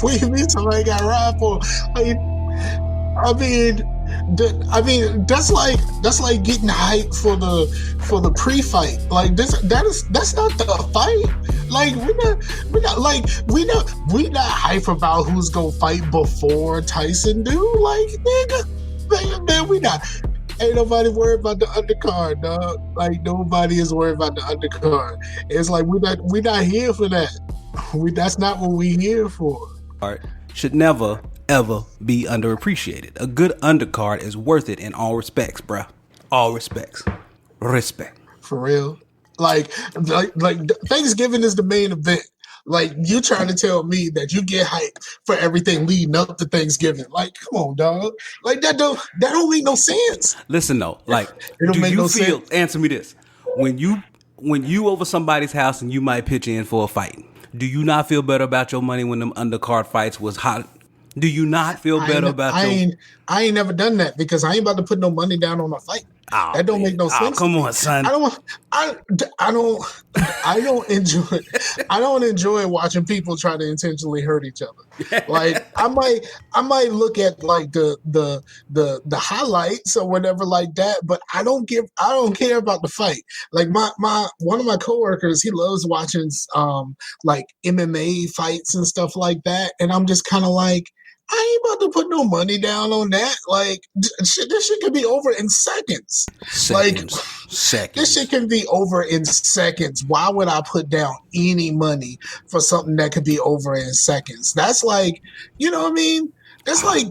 What do you mean somebody got robbed for? Like, I mean, that's like getting hyped for the pre-fight. Like that's not the fight. Like we not hype about who's gonna fight before Tyson do. Like man, we not. Ain't nobody worried about the undercard, dog. Like nobody is worried about the undercard. It's like we not here for that. That's not what we here for. Art should never ever be underappreciated. A good undercard is worth it in all respects, bruh. All respects. Respect. For real. Like Thanksgiving is the main event. Like you trying to tell me that you get hyped for everything leading up to Thanksgiving. Like, come on, dog. Like that don't make no sense. Listen though, like it don't make no sense. Answer me this. When you over somebody's house and you might pitch in for a fight, do you not feel better about your money when them undercard fights was hot? Do you not feel better about I ain't never done that because I ain't about to put no money down on a fight. Oh, that don't make no sense. Come on, son. I don't enjoy watching people try to intentionally hurt each other. Like I might look at like the highlights or whatever like that, but I don't care about the fight. Like my one of my coworkers, he loves watching like MMA fights and stuff like that, and I'm just kind of like, I ain't about to put no money down on that. Like, this shit can be over in seconds. Seconds. This shit can be over in seconds. Why would I put down any money for something that could be over in seconds? That's like, you know what I mean? That's like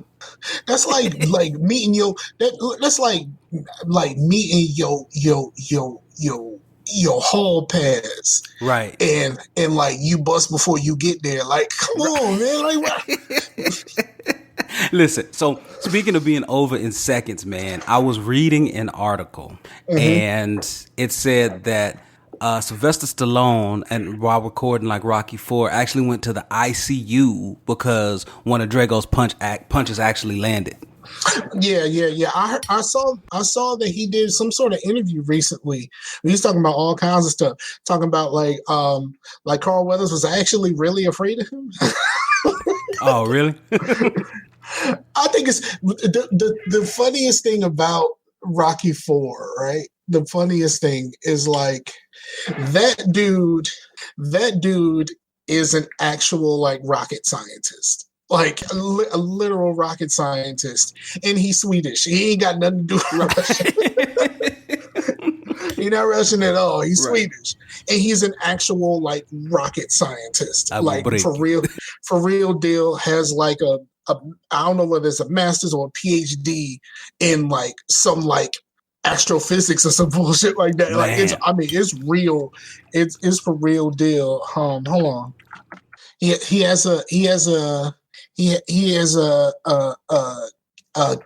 like meeting that's like meeting your hall pass, right? And like you bust before you get there. Like, come on, man! Like, what? Listen. So speaking of being over in seconds, man, I was reading an article and it said that Sylvester Stallone and while recording like Rocky IV actually went to the ICU because one of Drago's punches actually landed. Yeah. I saw that he did some sort of interview recently. He's talking about all kinds of stuff. Talking about like Carl Weathers was actually really afraid of him. Oh, really? I think it's the funniest thing about Rocky IV, right? The funniest thing is like that dude is an actual like rocket scientist. Like a literal rocket scientist, and he's Swedish. He ain't got nothing to do with Russian. He's not Russian at all. He's Swedish, and he's an actual like rocket scientist. Like for real deal. Has like a I don't know whether it's a master's or a PhD in like some like astrophysics or some bullshit like that. Man. Like it's real. It's for real deal. Hold on. He has a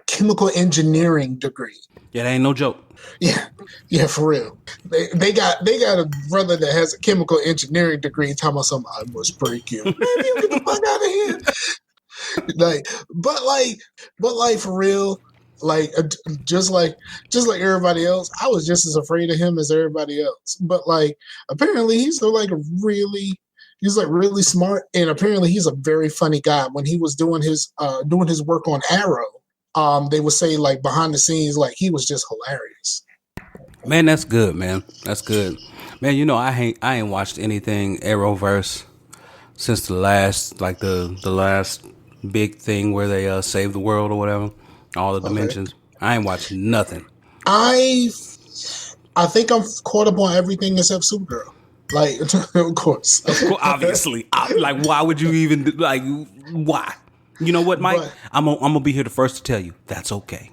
chemical engineering degree. Yeah, that ain't no joke. Yeah, for real. They got a brother that has a chemical engineering degree talking about something. I must break you. Man, you get the fuck out of here. But for real, like just like everybody else, I was just as afraid of him as everybody else. But like apparently he's really smart, and apparently he's a very funny guy. When he was doing his work on Arrow, they would say like behind the scenes, like he was just hilarious. Man, that's good, man. That's good, man. You know, I ain't watched anything Arrowverse since the last big thing where they saved the world or whatever, all the dimensions. I ain't watched nothing. I think I'm caught up on everything except Supergirl. Like, of course. Obviously. Like, why would you even, like, why? You know what, Mike? But, I'm gonna be here the first to tell you, that's okay.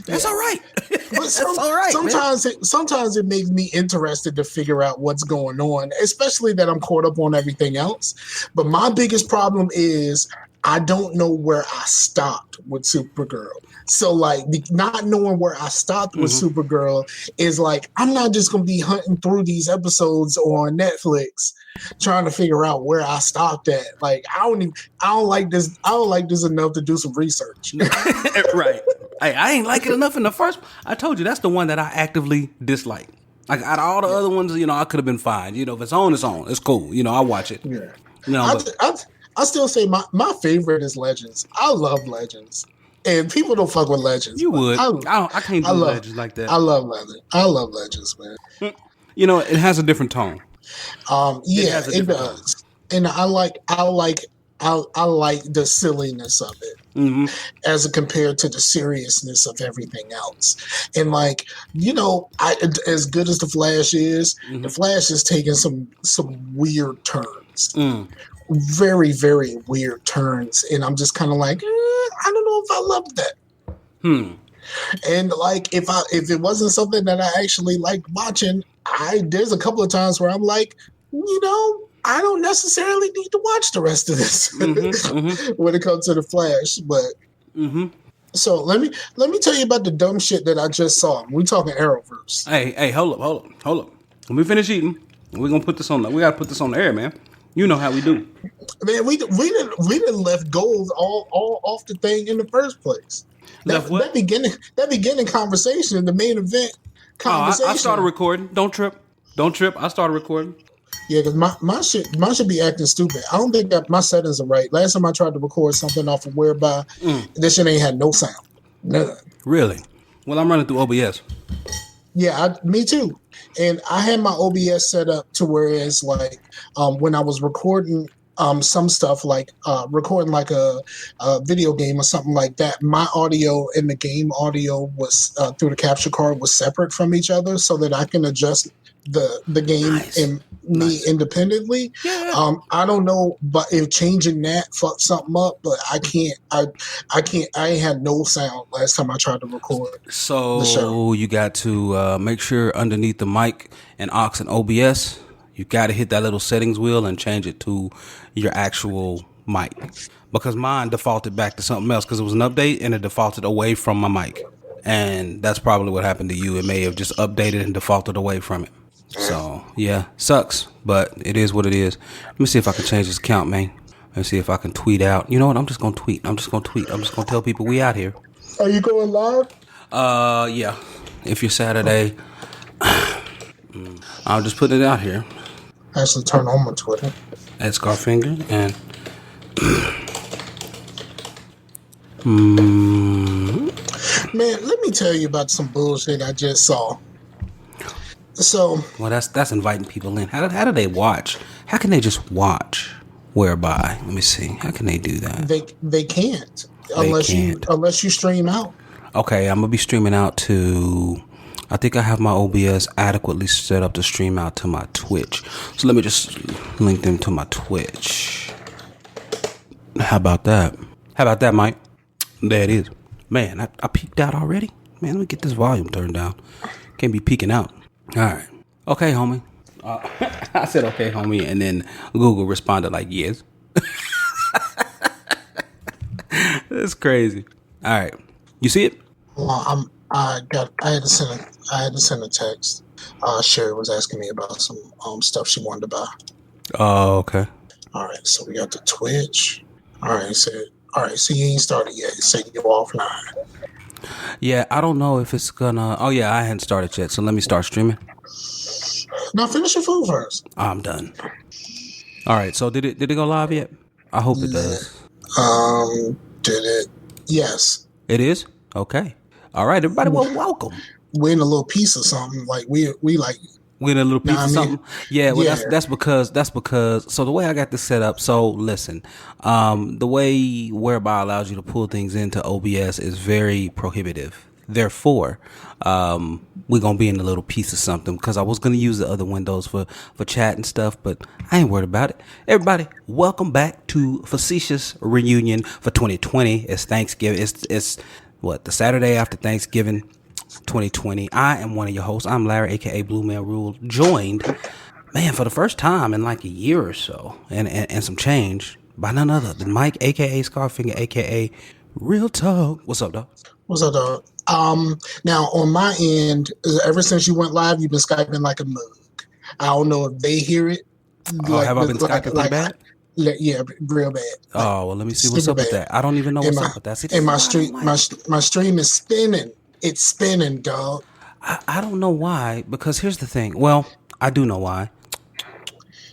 That's all right. But all right. Sometimes it makes me interested to figure out what's going on, especially that I'm caught up on everything else. But my biggest problem is I don't know where I stopped with Supergirl. So like not knowing where I stopped with Supergirl is like, I'm not just going to be hunting through these episodes on Netflix trying to figure out where I stopped at. Like, I don't like this enough to do some research. Right. Hey, I ain't like it enough in the first. I told you that's the one that I actively dislike. Like out of all the other ones, you know, I could have been fine. You know, if it's on, it's on. It's cool. You know, I watch it. Yeah. You know, I still say my favorite is Legends. I love Legends, and people don't fuck with Legends, You but would. I can't I do love legends like that. I love Legends. I love Legends, man. You know, it has a different tone. It Yeah, has a it different tone. does, and I like the silliness of it as compared to the seriousness of everything else. And like, I as good as the Flash is taking some weird turns, very very weird turns, and I'm just kind of like, I don't know if I love that. And like, if it wasn't something that I actually liked watching, I there's a couple of times where I'm like, I don't necessarily need to watch the rest of this when it comes to the Flash. But so let me tell you about the dumb shit that I just saw. We talking Arrowverse. Hey, hold up. Let me finish eating. We're gonna put this on. We gotta put this on the air, man. You know how we do. Man, we didn't left gold all off the thing in the first place. Left That what? beginning conversation, the main event Oh, I started conversation. recording. Don't trip. Don't trip. I started recording. Yeah, because my shit be acting stupid. I don't think that my settings are right. Last time I tried to record something off of Whereby, this shit ain't had no sound. None. Really? Well, I'm running through OBS. Yeah, me too. And I had my OBS set up to where it's like when I was recording some stuff like recording like a video game or something like that, my audio and the game audio was through the capture card was separate from each other so that I can adjust the game Nice. and me independently. Yeah. I don't know, but if changing that fucked something up, but I ain't had no sound last time I tried to record the show. So you got to make sure underneath the mic and aux and OBS, you got to hit that little settings wheel and change it to your actual mic. Because mine defaulted back to something else because it was an update and it defaulted away from my mic. And that's probably what happened to you. It may have just updated and defaulted away from it. So yeah, sucks, but it is what it is. Let me see if I can change this count, man. Let's see if I can tweet out. You know what? I'm just gonna tweet. I'm just gonna tell people we out here. Are you going live? Yeah. If you're Saturday, I'll just put it out here. Actually, turn on my Twitter. At Scarfinger and Man, let me tell you about some bullshit I just saw. So, well, that's inviting people in. How do they watch? How can they just watch? Whereby, let me see. How can they do that? they can't Can't. unless you stream out. Okay, I'm gonna be streaming out to. I think I have my OBS adequately set up to stream out to my Twitch. So let me just link them to my Twitch. How about that? How about that, Mike? There it is. Man, I peeked out already. Man, let me get this volume turned down. Can't be peeking out. All right. Okay, homie. I said okay, homie, and then Google responded like yes. That's crazy. All right. You see it? Well, I had to send a text. Sherry was asking me about some stuff she wanted to buy. Oh, okay. All right, so we got the Twitch. All right, so you ain't started yet. You said you're offline. Yeah, I don't know if it's gonna. Oh yeah, I hadn't started yet. So let me start streaming. Now finish your food first. I'm done. All right. So did it go live yet? I hope it does. Did it? Yes. It is. Okay. All right, everybody. Well, welcome. We're in a little piece of something. Like we like. We're in a little piece of something. Yeah, well, yeah. that's because. So the way I got this set up. So listen, the way Whereby allows you to pull things into OBS is very prohibitive. Therefore, we're gonna be in a little piece of something because I was gonna use the other windows for chat and stuff, but I ain't worried about it. Everybody, welcome back to Facetious Reunion for 2020. It's Thanksgiving. It's what, the Saturday after Thanksgiving. 2020. I am one of your hosts. I'm Larry, aka Blue Man Rule, joined, man, for the first time in like a year or so, and some change, by none other than Mike, aka Scarfinger, aka Real Talk. What's up, dog? What's up, dog? Now on my end, ever since you went live, you've been Skyping like a mug. I don't know if they hear it. Have I been Skyping pretty bad? Yeah, real bad. Oh, well, let me see what's up with that. I don't even know what's up with that. See, and my stream is spinning. It's spinning, dog. I don't know why, because here's the thing. Well, I do know why.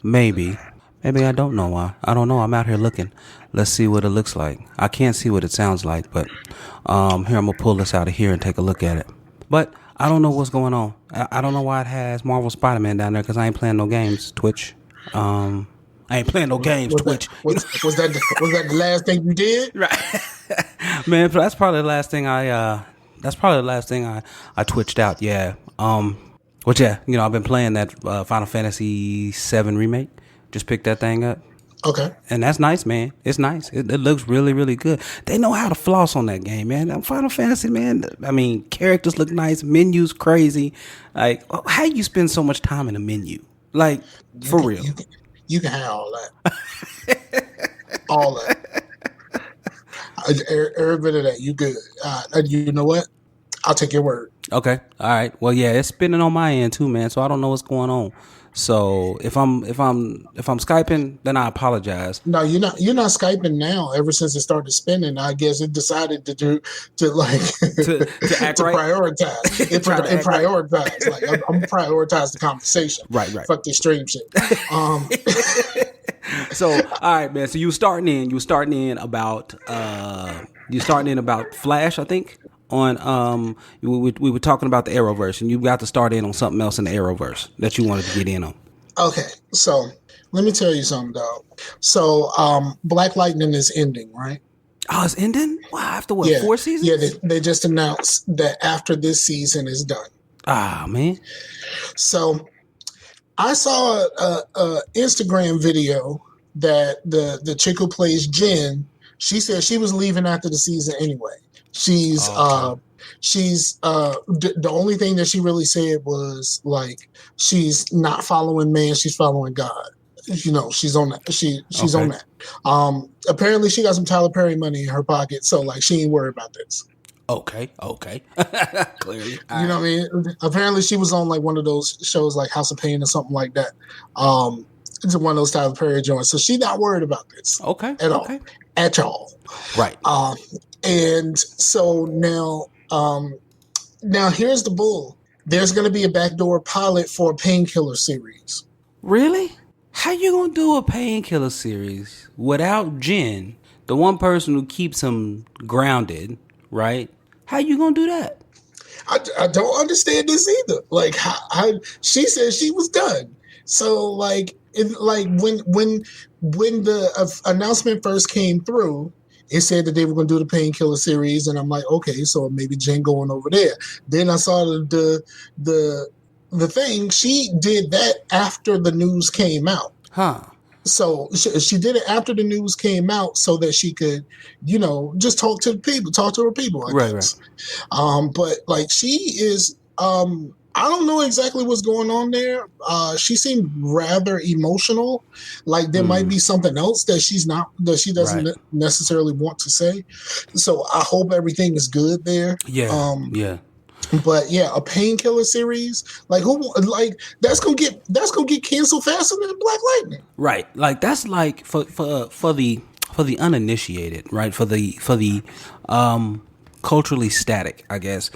Maybe Maybe I don't know why. I don't know. I'm out here looking. Let's see what it looks like. I can't see what it sounds like, but here I'm gonna pull this out of here and take a look at it. But I don't know what's going on. I don't know why it has Marvel Spider-Man down there because I ain't playing no games. Twitch. I ain't playing no games. Was that Twitch. was that the last thing you did? Right. Man, that's probably the last thing I twitched out. Yeah. But yeah, I've been playing that Final Fantasy VII remake. Just picked that thing up. Okay. And that's nice, man. It's nice. It looks really, really good. They know how to floss on that game, man. Final Fantasy, man. I mean, characters look nice. Menus crazy. Like, how you spend so much time in a menu? Like, for real. You can have all that. All that. Every bit of that. You good. You know what? I'll take your word. Okay. All right. Well, yeah, it's spinning on my end too, man. So I don't know what's going on. So if I'm Skyping, then I apologize. No, you're not. You're not Skyping now. Ever since it started spinning, I guess it decided to to act to right? prioritize. It prioritize. Right. Like I'm prioritize the conversation. Right. Fuck this stream shit. So all right, man. So you starting in about Flash, I think. On we were talking about the Arrowverse, and you got to start in on something else in the Arrowverse that you wanted to get in on. Okay, so let me tell you something, dog. So Black Lightning is ending, right? Oh, it's ending? Wow, after what, 4 seasons? Yeah, they just announced that after this season is done. Ah, man. So I saw a Instagram video that the chick who plays Jen, she said she was leaving after the season anyway. She's the only thing that she really said was like she's not following man, she's following God. She's on that. She's on that. Apparently she got some Tyler Perry money in her pocket, so like she ain't worried about this. Okay. Clearly. You know what I mean? Apparently she was on like one of those shows like House of Pain or something like that. It's one of those Tyler Perry joints. So she's not worried about this. Okay. At all. Right. And so now here's the bull. There's going to be a backdoor pilot for a Painkiller series. Really? How you gonna do a Painkiller series without Jen, the one person who keeps him grounded, right? How you gonna do that? I don't understand this either. Like, how she said she was done. So when the announcement first came through, it said that they were going to do the Painkiller series, and I'm like, okay, so maybe Jen going over there. Then I saw the thing. She did that after the news came out. Huh. So she did it after the news came out so that she could, just talk to her people. I guess. Right. But like she is, I don't know exactly what's going on there. She seemed rather emotional. Like there might be something else that she doesn't necessarily want to say. So I hope everything is good there. Yeah. Yeah. But yeah, a Painkiller series, that's gonna get canceled faster than Black Lightning. Right. Like that's like for the uninitiated, right? For the culturally static, I guess.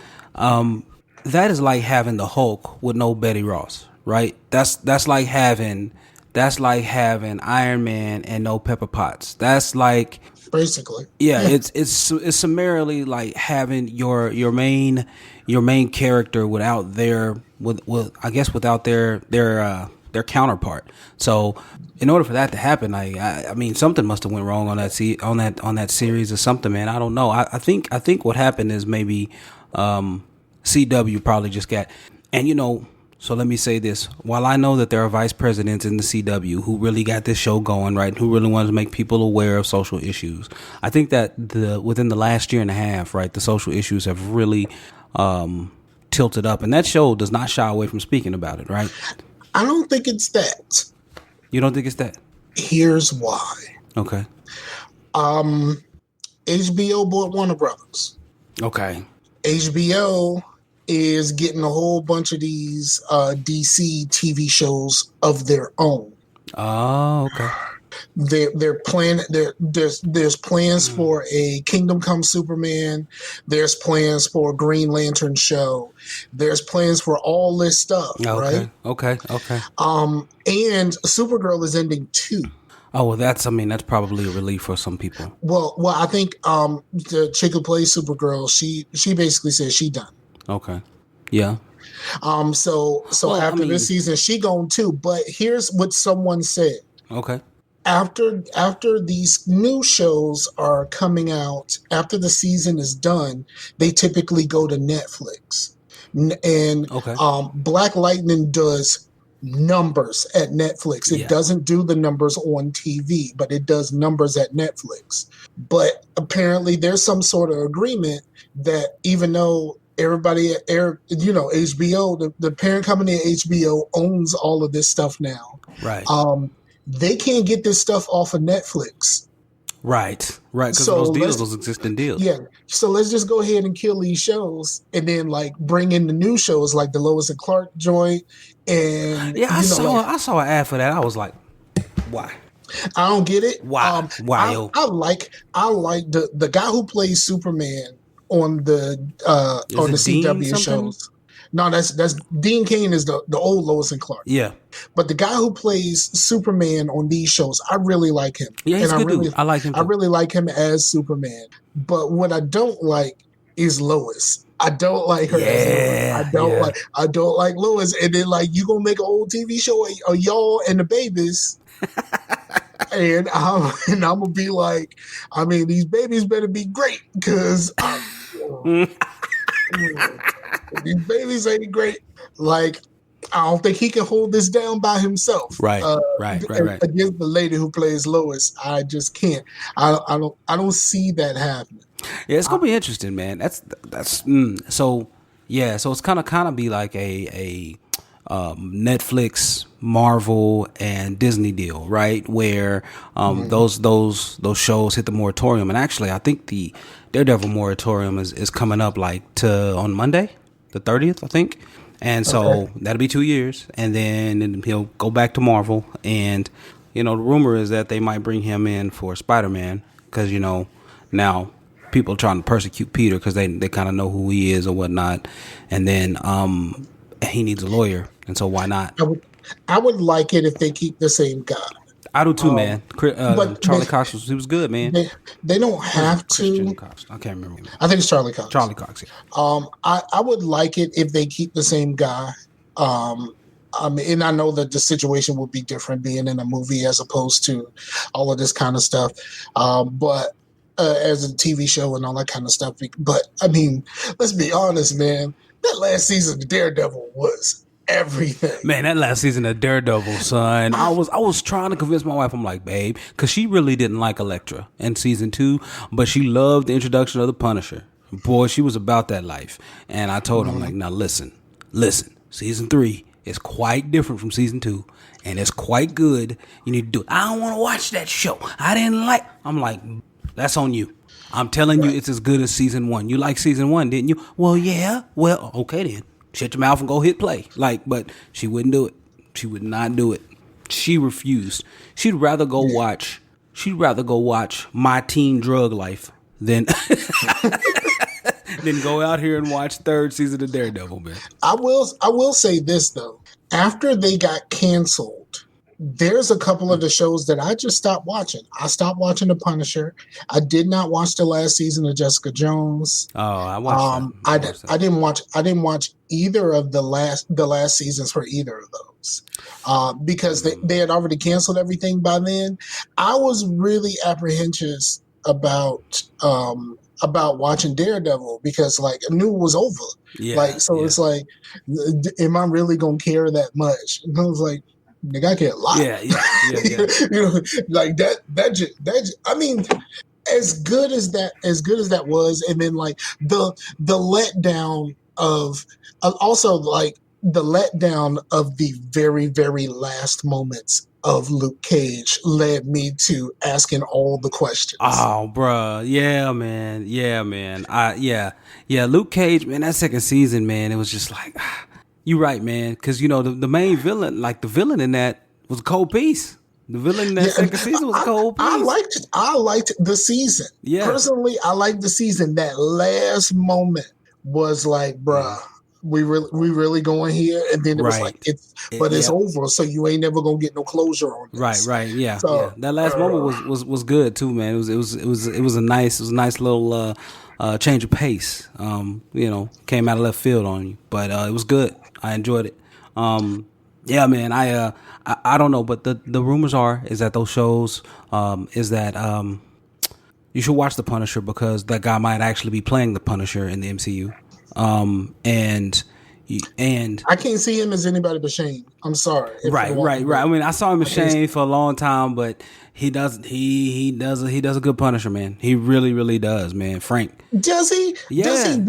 That is like having the Hulk with no Betty Ross, right? That's like having Iron Man and no Pepper Potts. That's like basically. Yeah, it's summarily like having your main character without their without their counterpart. So in order for that to happen, I mean something must have went wrong on that series or something, man. I don't know. I think what happened is maybe CW probably just got, and so let me say this. While I know that there are vice presidents in the CW who really got this show going, right, who really wanted to make people aware of social issues, I think that within the last year and a half, right, the social issues have really tilted up, and that show does not shy away from speaking about it, right? I don't think it's that. You don't think it's that? Here's why. Okay. HBO bought Warner Brothers. Okay. HBO is getting a whole bunch of these DC TV shows of their own. Oh, okay. They're planning. There's plans for a Kingdom Come Superman. There's plans for a Green Lantern show. There's plans for all this stuff, right? Okay. Okay. Okay. And Supergirl is ending too. Oh well, that's probably a relief for some people. Well, I think the chick who plays Supergirl, she basically said she done. Okay. Yeah. So Well, I after this mean, season, she gone too. But here's what someone said. okay. After these new shows are coming out, after the season is done, they typically go to Netflix. And Okay. Black Lightning does numbers at Netflix. It Yeah. doesn't do the numbers on TV, but it does numbers at Netflix. But apparently, there's some sort of agreement that even though everybody at HBO, the parent company at HBO owns all of this stuff now. Right. They can't get this stuff off of Netflix. Right. Right. Because of So those deals, let's those existing deals. yeah. So let's just go ahead and kill these shows and then like bring in the new shows like the Lois and Clark joint and Yeah, I saw an ad for that. I was like, why? I don't get it. Why? Why? I like the guy who plays Superman on the Dean CW something? shows. No, that's Dean Cain is the old Lois and Clark. Yeah. But the guy who plays Superman on these shows, I really like him. Yeah, he's and a good dude. I like him I too. really like him as Superman. But what I don't like is Lois. I don't like her as Lois. I don't like Lois. And then like you gonna make an old TV show of y'all and the babies. And I'm gonna be like, I mean, these babies better be great because these babies ain't great. Like, I don't think he can hold this down by himself. Right. Right. Against the lady who plays Lois, I just can't. I don't see that happening. Yeah, it's gonna be interesting, man. So yeah. So it's kind of be like a Netflix, Marvel, and Disney deal, right? Where those shows hit the moratorium, and actually, I think the Daredevil moratorium is coming up like on Monday, the 30th, I think. And so that'll be 2 years, and then he'll go back to Marvel. And the rumor is that they might bring him in for Spider-Man because now people are trying to persecute Peter because they kind of know who he is or whatnot, and then he needs a lawyer, and so why not? I would like it if they keep the same guy. I do too, man. But Charlie Cox he was good, man. They don't have Christian to. Cox. I can't remember. I think it's Charlie Cox. Charlie Cox. Yeah. I would like it if they keep the same guy. And I know that the situation would be different being in a movie as opposed to all of this kind of stuff. But as a TV show and all that kind of stuff. But I mean, let's be honest, man. That last season of Daredevil was everything. Man, that last season of Daredevil, son, I was trying to convince my wife. I'm like, babe, because she really didn't like Elektra in season 2, but she loved the introduction of the Punisher. Boy, she was about that life. And I told her, I'm like, now listen, season 3 is quite different from season 2, and it's quite good. You need to do it. I don't want to watch that show. I didn't like. I'm like, that's on you. I'm telling you, it's as good as season 1. You like season 1, didn't you? Well, yeah. Well, okay then. Shut your mouth and go hit play. But she wouldn't do it. She would not do it. She refused. She'd rather go watch My Teen Drug Life than than go out here and watch 3rd season of Daredevil, man. I will say this though. After they got canceled, there's a couple of the shows that I just stopped watching. I stopped watching The Punisher. I did not watch the last season of Jessica Jones. Oh, I watched that. I didn't watch either of the last seasons for either of those. Because they had already canceled everything by then. I was really apprehensive about watching Daredevil because like I knew it was over. Yeah, it's like, am I really gonna care that much? And I was like, nigga, I care a lot. Yeah. Like that. I mean, as good as that was, and then like the letdown of also like the letdown of the very, very last moments of Luke Cage led me to asking all the questions. Oh, bruh. Yeah, man. Yeah, Luke Cage, man, that second season, man, it was just like, you right, man. Because, the main villain, like the villain in that was a cold piece. The villain in that Yeah, and second season was a cold piece. I liked the season. Yeah. Personally, I liked the season. That last moment was like, bruh, we really going here, and then it was like Right. but it's Yep. over, so you ain't never gonna get no closure on Right, this. right, yeah, yeah. So That last moment was good too, man. It was a nice little change of pace. You know, came out of left field on you, but it was good. I enjoyed it. Yeah, man. I don't know, but the rumors are is that those shows is that you should watch The Punisher because that guy might actually be playing the Punisher in the MCU. And and I can't see him as anybody but Shane. I'm sorry. For The right, Walking right, right. I Dead. mean, I saw him in I can't Shane for a long time, but he does a good Punisher, man. He really, really does, man. Frank, Does he? yeah, he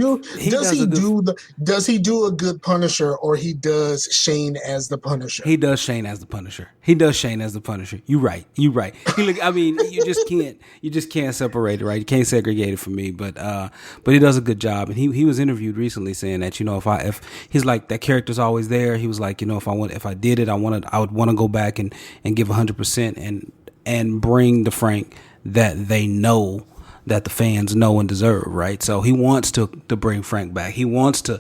Does does a he good. do the? Does he do a good Punisher, or he does Shane as the Punisher? He does Shane as the Punisher. He does Shane as the Punisher. You right. You right. He look. I mean, you just can't separate it, right? You can't segregate it from me. But he does a good job. And he was interviewed recently saying that if he's like that character's always there. He was like, if I did it, I would want to go back and give 100% and bring the Frank that they know, that the fans know and deserve, right? So he wants to bring Frank back. He wants to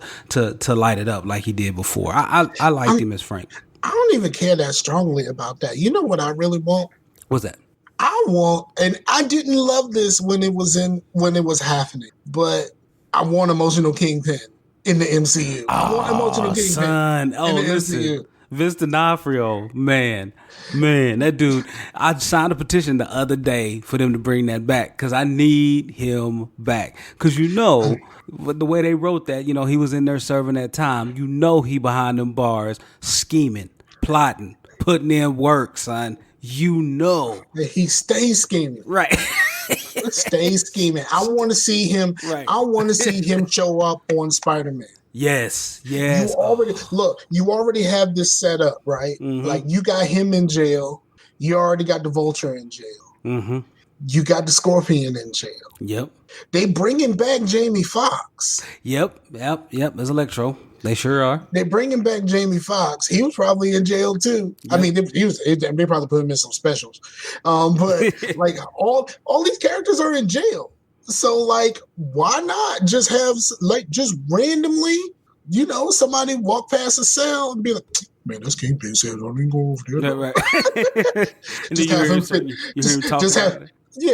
light it up like he did before. I liked him as Frank. I don't even care that strongly about that. You know what I really want? What's that? I want, and I didn't love this when it was happening, but I want emotional Kingpin in the MCU. I want emotional Oh, Kingpin son. Oh, in the listen. MCU. Vince D'Onofrio, man, that dude. I signed a petition the other day for them to bring that back because I need him back. Because the way they wrote that, he was in there serving that time. He behind them bars scheming, plotting, putting in work, son. He stays scheming. Right. Stay scheming. I want to see him. Right. I want to see him show up on Spider-Man. Yes. You already have this set up, right? Mm-hmm. Like you got him in jail. You already got the Vulture in jail. Mm-hmm. You got the Scorpion in jail. Yep. They bringing back Jamie Foxx. Yep. There's Electro. They sure are. They bringing back Jamie Foxx. He was probably in jail too. Yep. I mean, they probably put him in some specials. But like all these characters are in jail. So like, why not just have just randomly, somebody walk past a cell and be like, man, this Kingpin said, don't even go over there. Yeah, right.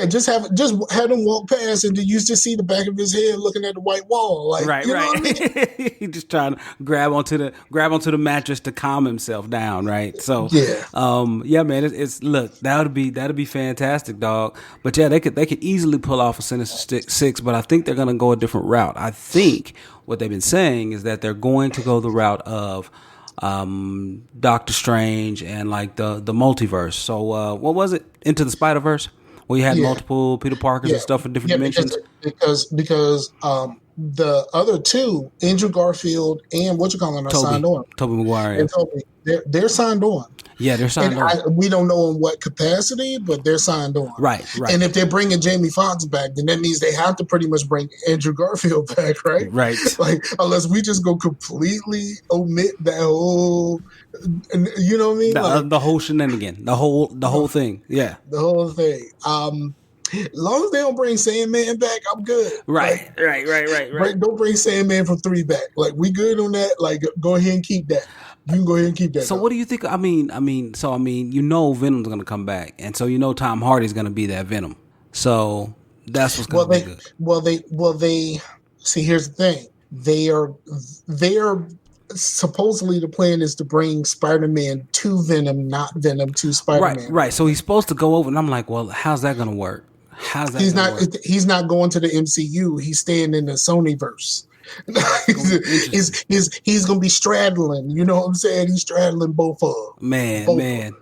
Just have him walk past, and then you just see the back of his head looking at the white wall. Like, right. What I mean? He's just trying to grab onto the mattress to calm himself down, right? So yeah, man. Look, that'd be fantastic, dog. But yeah, they could easily pull off a Sinister Six, but I think they're gonna go a different route. I think what they've been saying is that they're going to go the route of Doctor Strange and like the multiverse. So what was it? Into the Spider-Verse? Where you had multiple Peter Parkers and stuff in different dimensions? Because the other two, Andrew Garfield and are signed on. Tobey Maguire. And Toby, they're signed on. Yeah, they're signed on. We don't know in what capacity, but they're signed on. Right. And if they're bringing Jamie Foxx back, then that means they have to pretty much bring Andrew Garfield back, right? Right. Like, unless we just go completely omit that whole, you know what I mean? The whole shenanigan, the whole thing. Yeah. The whole thing. As long as they don't bring Sandman back, I'm good. Right. Right. Don't bring Sandman from 3 back. Like, we good on that. Like, go ahead and keep that. You can go ahead and keep that. So what do you think? I mean, Venom's going to come back, and so Tom Hardy's going to be that Venom. So that's what's going to be good. Well, they see. Here's the thing. They are supposedly the plan is to bring Spider-Man to Venom, not Venom to Spider-Man. Right. So he's supposed to go over, and I'm like, well, how's that going to work? He's not going to the MCU. He's staying in the Sonyverse. he's gonna be straddling, you know what I'm saying? He's straddling both of them. Man,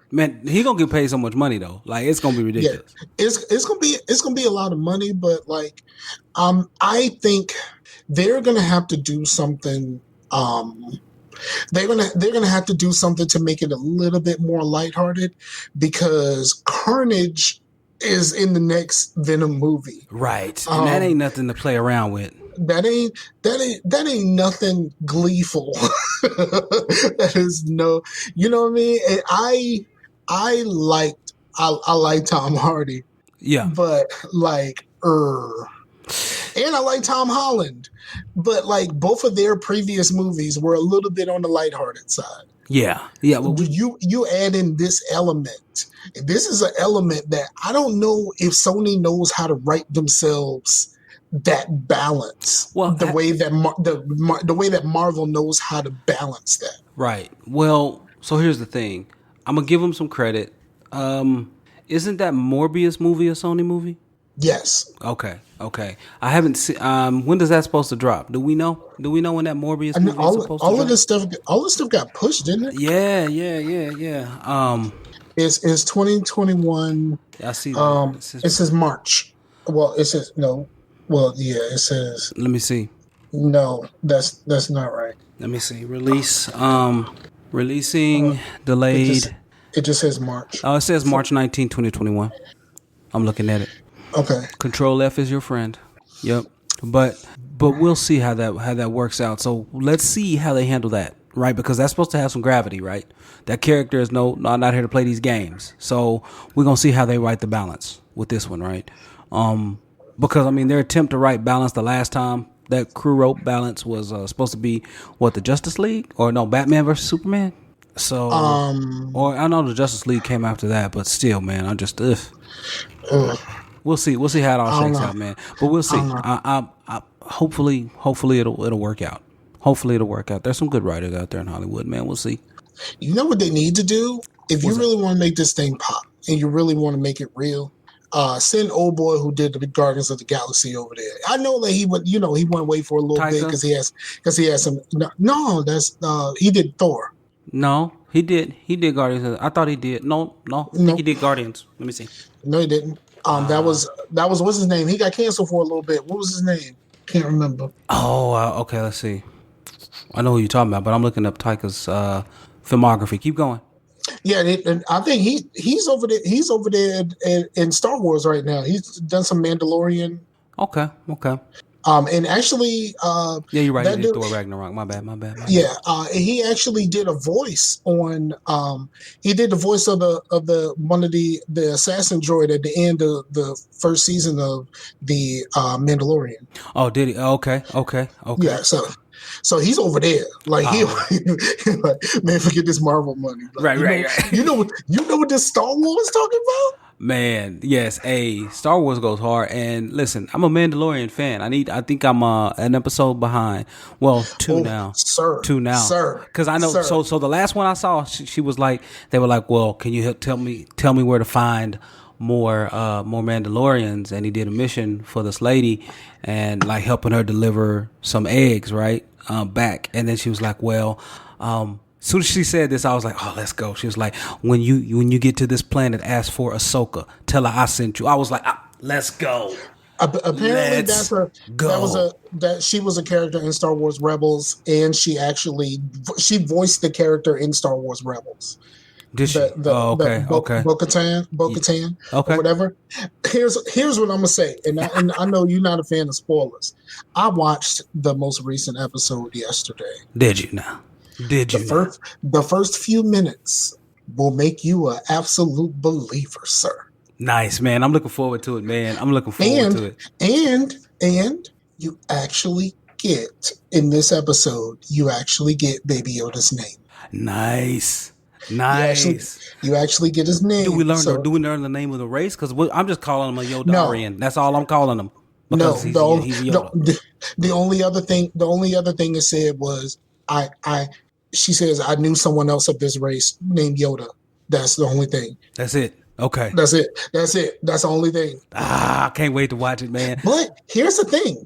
he gonna get paid so much money though. Like, it's gonna be ridiculous. Yeah. It's gonna be a lot of money, but like, I think they're gonna have to do something. They're gonna have to do something to make it a little bit more lighthearted, because Carnage is in the next Venom movie, right? And that ain't nothing to play around with. That ain't nothing gleeful. That is no, you know what I mean? And I liked I like Tom Hardy, Yeah. but like, and I like Tom Holland, but like both of their previous movies were a little bit on the lighthearted side. Yeah. Yeah. Well, You add in this element. This is an element that I don't know if Sony knows how to write themselves that balance well, the way that the way that Marvel knows how to balance that. right. Well, so here's the thing. I'm gonna give them some credit. Isn't that Morbius movie a Sony movie? Yes, Okay. Okay. I haven't seen. When does that supposed to drop? Do we know? Do we know when that Morbius and movie is supposed to drop? all this stuff got pushed, didn't it? Yeah. Yeah. Yeah. Yeah. It's 2021. I see that. It says March. Well, it says no. Well, yeah, it says Let me see. no. That's not right. Let me see. Release. Releasing It just delayed. it just says March. Oh, it says March 19, 2021. I'm looking at it. Okay. Control F is your friend. Yep. But we'll see how that works out. So let's see how they handle that, right? Because that's supposed to have some gravity, right? That character is not here to play these games. So we're gonna see how they write the balance with this one, right? Because I mean, their attempt to write balance the last time that crew wrote balance was supposed to be the Justice League or no Batman versus Superman. So or I know the Justice League came after that, but still, man, I just We'll see. We'll see how it all shakes out, man. But we'll see. Hopefully it'll work out. Hopefully it'll work out. There's some good writers out there in Hollywood, man. We'll see. You know what they need to do? If you really want to make this thing pop and you really want to make it real, send old boy who did the Guardians of the Galaxy over there. I know that he went away for a little bit because he has some. No, that's he did Thor. No, he did. He did Guardians. I thought he did. No. I think he did Guardians. Let me see. No, he didn't. That was what's his name? He got canceled for a little bit. What was his name? Can't remember. Oh, okay. Let's see. I know who you're talking about, but I'm looking up Taika's filmography. Keep going. Yeah, and I think he's over there. He's over there in Star Wars right now. He's done some Mandalorian. Okay. And actually, yeah, you're right. He did Thor Ragnarok. My bad. Yeah, he actually did a voice on. He did the voice of the one of the assassin droid at the end of the first season of the Mandalorian. Oh, did he? Okay. Yeah, so he's over there. Like like, man, forget this Marvel money. Like, right. You know what this Star Wars talking about? Man, yes. Star Wars goes hard. And listen, I'm a Mandalorian fan. I think I'm an episode behind. Well, two now. Two now. Sir. Because I know. Sir. So the last one I saw, she was like, they were like, well, can you tell me where to find more Mandalorians? And he did a mission for this lady and like helping her deliver some eggs, right? Back. And then she was like, well, as soon as she said this, I was like, "Oh, let's go." She was like, "When you get to this planet, ask for Ahsoka. Tell her I sent you." I was like, "Let's go." Apparently, that she was a character in Star Wars Rebels, and she voiced the character in Star Wars Rebels. Did she? Okay. Bo-Katan, or whatever. Here's what I'm gonna say, and I know you're not a fan of spoilers. I watched the most recent episode yesterday. Did you now? The first few minutes will make you an absolute believer, sir. Nice, man. I'm looking forward to it, man. I'm looking forward to it. And you actually get in this episode, you actually get Baby Yoda's name. Nice. You actually get his name. Do we learn the name of the race? Because I'm just calling him a Yodarian. No. That's all I'm calling him. Because he's Yoda. The only other thing it said was she says, I knew someone else of this race named Yoda. That's the only thing. That's it. Okay. That's it. That's the only thing. I can't wait to watch it, man. But here's the thing.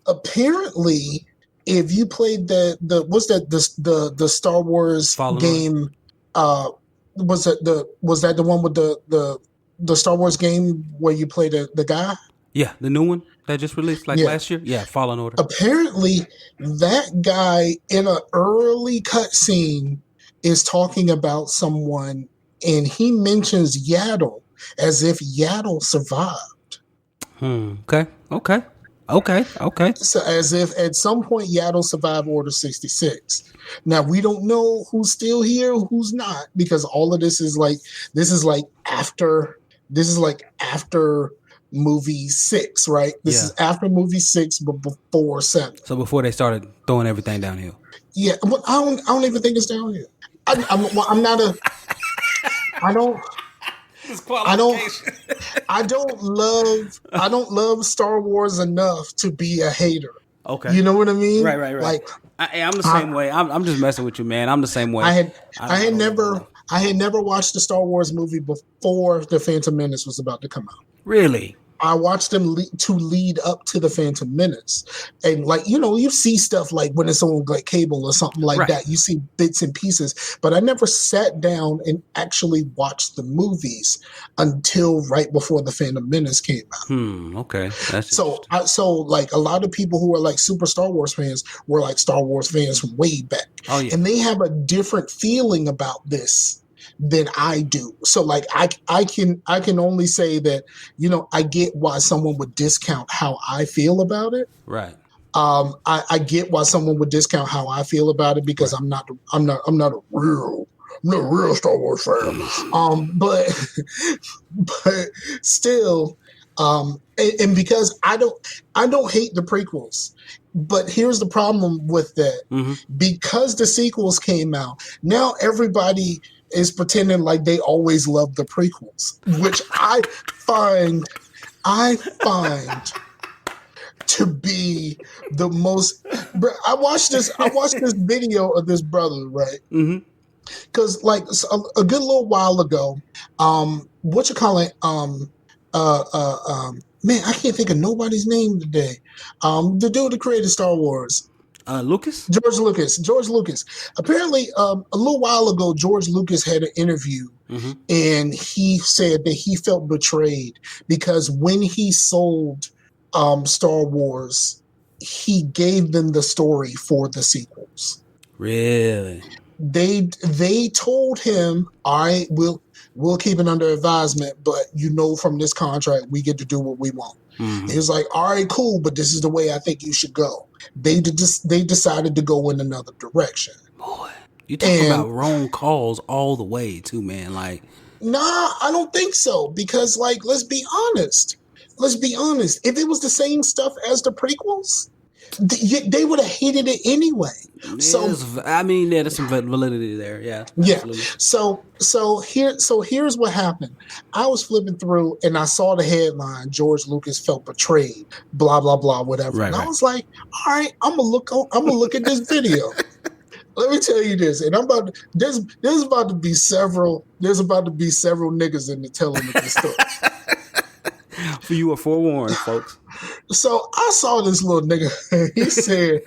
Apparently, if you played the Star Wars game, was that the one with the Star Wars game where you play the guy? Yeah, the new one that just released last year. Yeah, Fallen Order. Apparently, that guy in an early cutscene is talking about someone, and he mentions Yaddle as if Yaddle survived. Okay. Okay. Okay. So as if at some point Yaddle survived Order 66. Now we don't know who's still here, who's not, because all of this is like after this is like after movie 6, right? This Yeah. is after movie 6, but before 7. So before they started throwing everything downhill. Yeah, but I don't even think it's down here. I'm not a. I don't. I don't. Disqualification. I don't love Star Wars enough to be a hater. Okay. You know what I mean? Right. Right. Right. Like I'm the I, same way. I'm just messing with you, man. I'm the same way. I had I don't love it enough. I had never watched the Star Wars movie before the Phantom Menace was about to come out. Really? I watched them to lead up to the Phantom Menace, and like you see stuff like when it's on like cable or something like Right. that. You see bits and pieces, but I never sat down and actually watched the movies until right before the Phantom Menace came out. Okay. That's So like a lot of people who are like super Star Wars fans were like Star Wars fans from way back, Oh yeah. and they have a different feeling about this than I do. So like I can only say that I get why someone would discount how I feel about it. Right. I get why someone would discount how I feel about it because Right. I'm not a real Star Wars fan. But but still, and because I don't hate the prequels. But here's the problem with that. Mm-hmm. Because the sequels came out, now everybody is pretending like they always loved the prequels, which I find to be the most. I watched this video of this brother, right? Mm-hmm. Because like a good little while ago, what you call it? Man, I can't think of nobody's name today. The dude that created Star Wars. Lucas? George Lucas. Apparently, a little while ago, George Lucas had an interview, and he said that he felt betrayed because when he sold Star Wars, he gave them the story for the sequels. Really? They told him, "All right, we'll keep it under advisement, but from this contract, we get to do what we want." He was like, "All right, cool, but this is the way I think you should go." They decided to go in another direction. Boy, you talking about wrong calls all the way too, man. Like, nah, I don't think so because, like, let's be honest. If it was the same stuff as the prequels, they would have hated it anyway. So there's some validity there. Yeah. Absolutely. So here's what happened. I was flipping through and I saw the headline: George Lucas felt betrayed. Blah blah blah. Whatever. Right, and right. I was like, all right, I'm gonna look at this video. Let me tell you this, and there's about to be several niggas in the telling of this story. For you are forewarned, folks. So I saw this little nigga. He said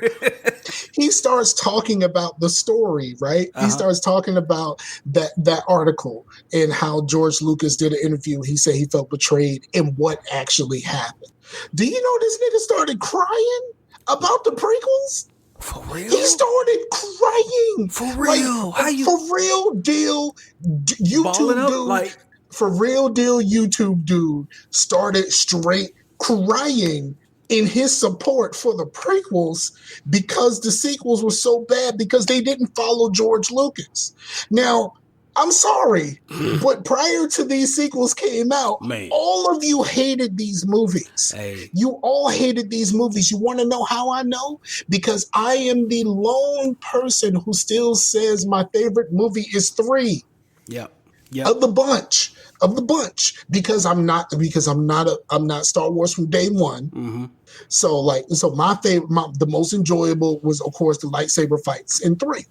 he starts talking about the story, right? He starts talking about that article and how George Lucas did an interview. He said he felt betrayed and what actually happened. Do you know this nigga started crying about the prequels? For real? He started crying. For real? Like, for real deal YouTube dude. Like, for real deal YouTube dude started straight crying in his support for the prequels because the sequels were so bad because they didn't follow George Lucas. Now, I'm sorry, but prior to these sequels came out, all of you hated these movies. Hey. You all hated these movies. You want to know how I know? Because I am the lone person who still says my favorite movie is 3. Yep. Of the bunch. Because I'm not Star Wars from day one. So my favorite, the most enjoyable was of course the lightsaber fights in 3.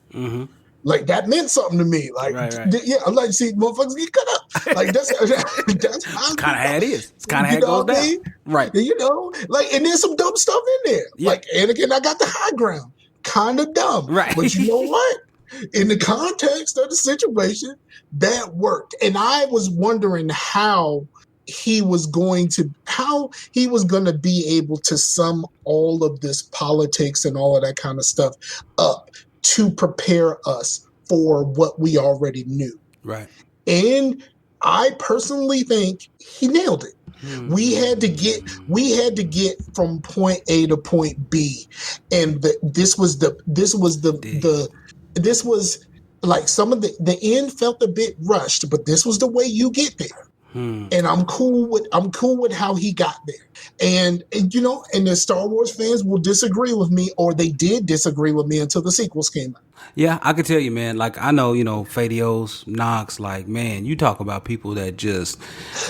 Like that meant something to me. Like, right. Yeah, I like to see motherfuckers get cut up. Like that's kind of how it is. It's kind of how it goes down. Right. Like, and there's some dumb stuff in there. Yeah. Like Anakin, I got the high ground. Kind of dumb. Right. But you know what? In the context of the situation, that worked. And I was wondering how he was going to be able to sum all of this politics and all of that kind of stuff up to prepare us for what we already knew. Right. And I personally think he nailed it. We had to get from point A to point B, and this was Dig. this was like some of the end felt a bit rushed, but this was the way you get there. And I'm cool with how he got there. And the Star Wars fans will disagree with me, or they did disagree with me until the sequels came out. Yeah, I could tell you, man. Like I know, Fadios, Knox. Like, man, you talk about people that just,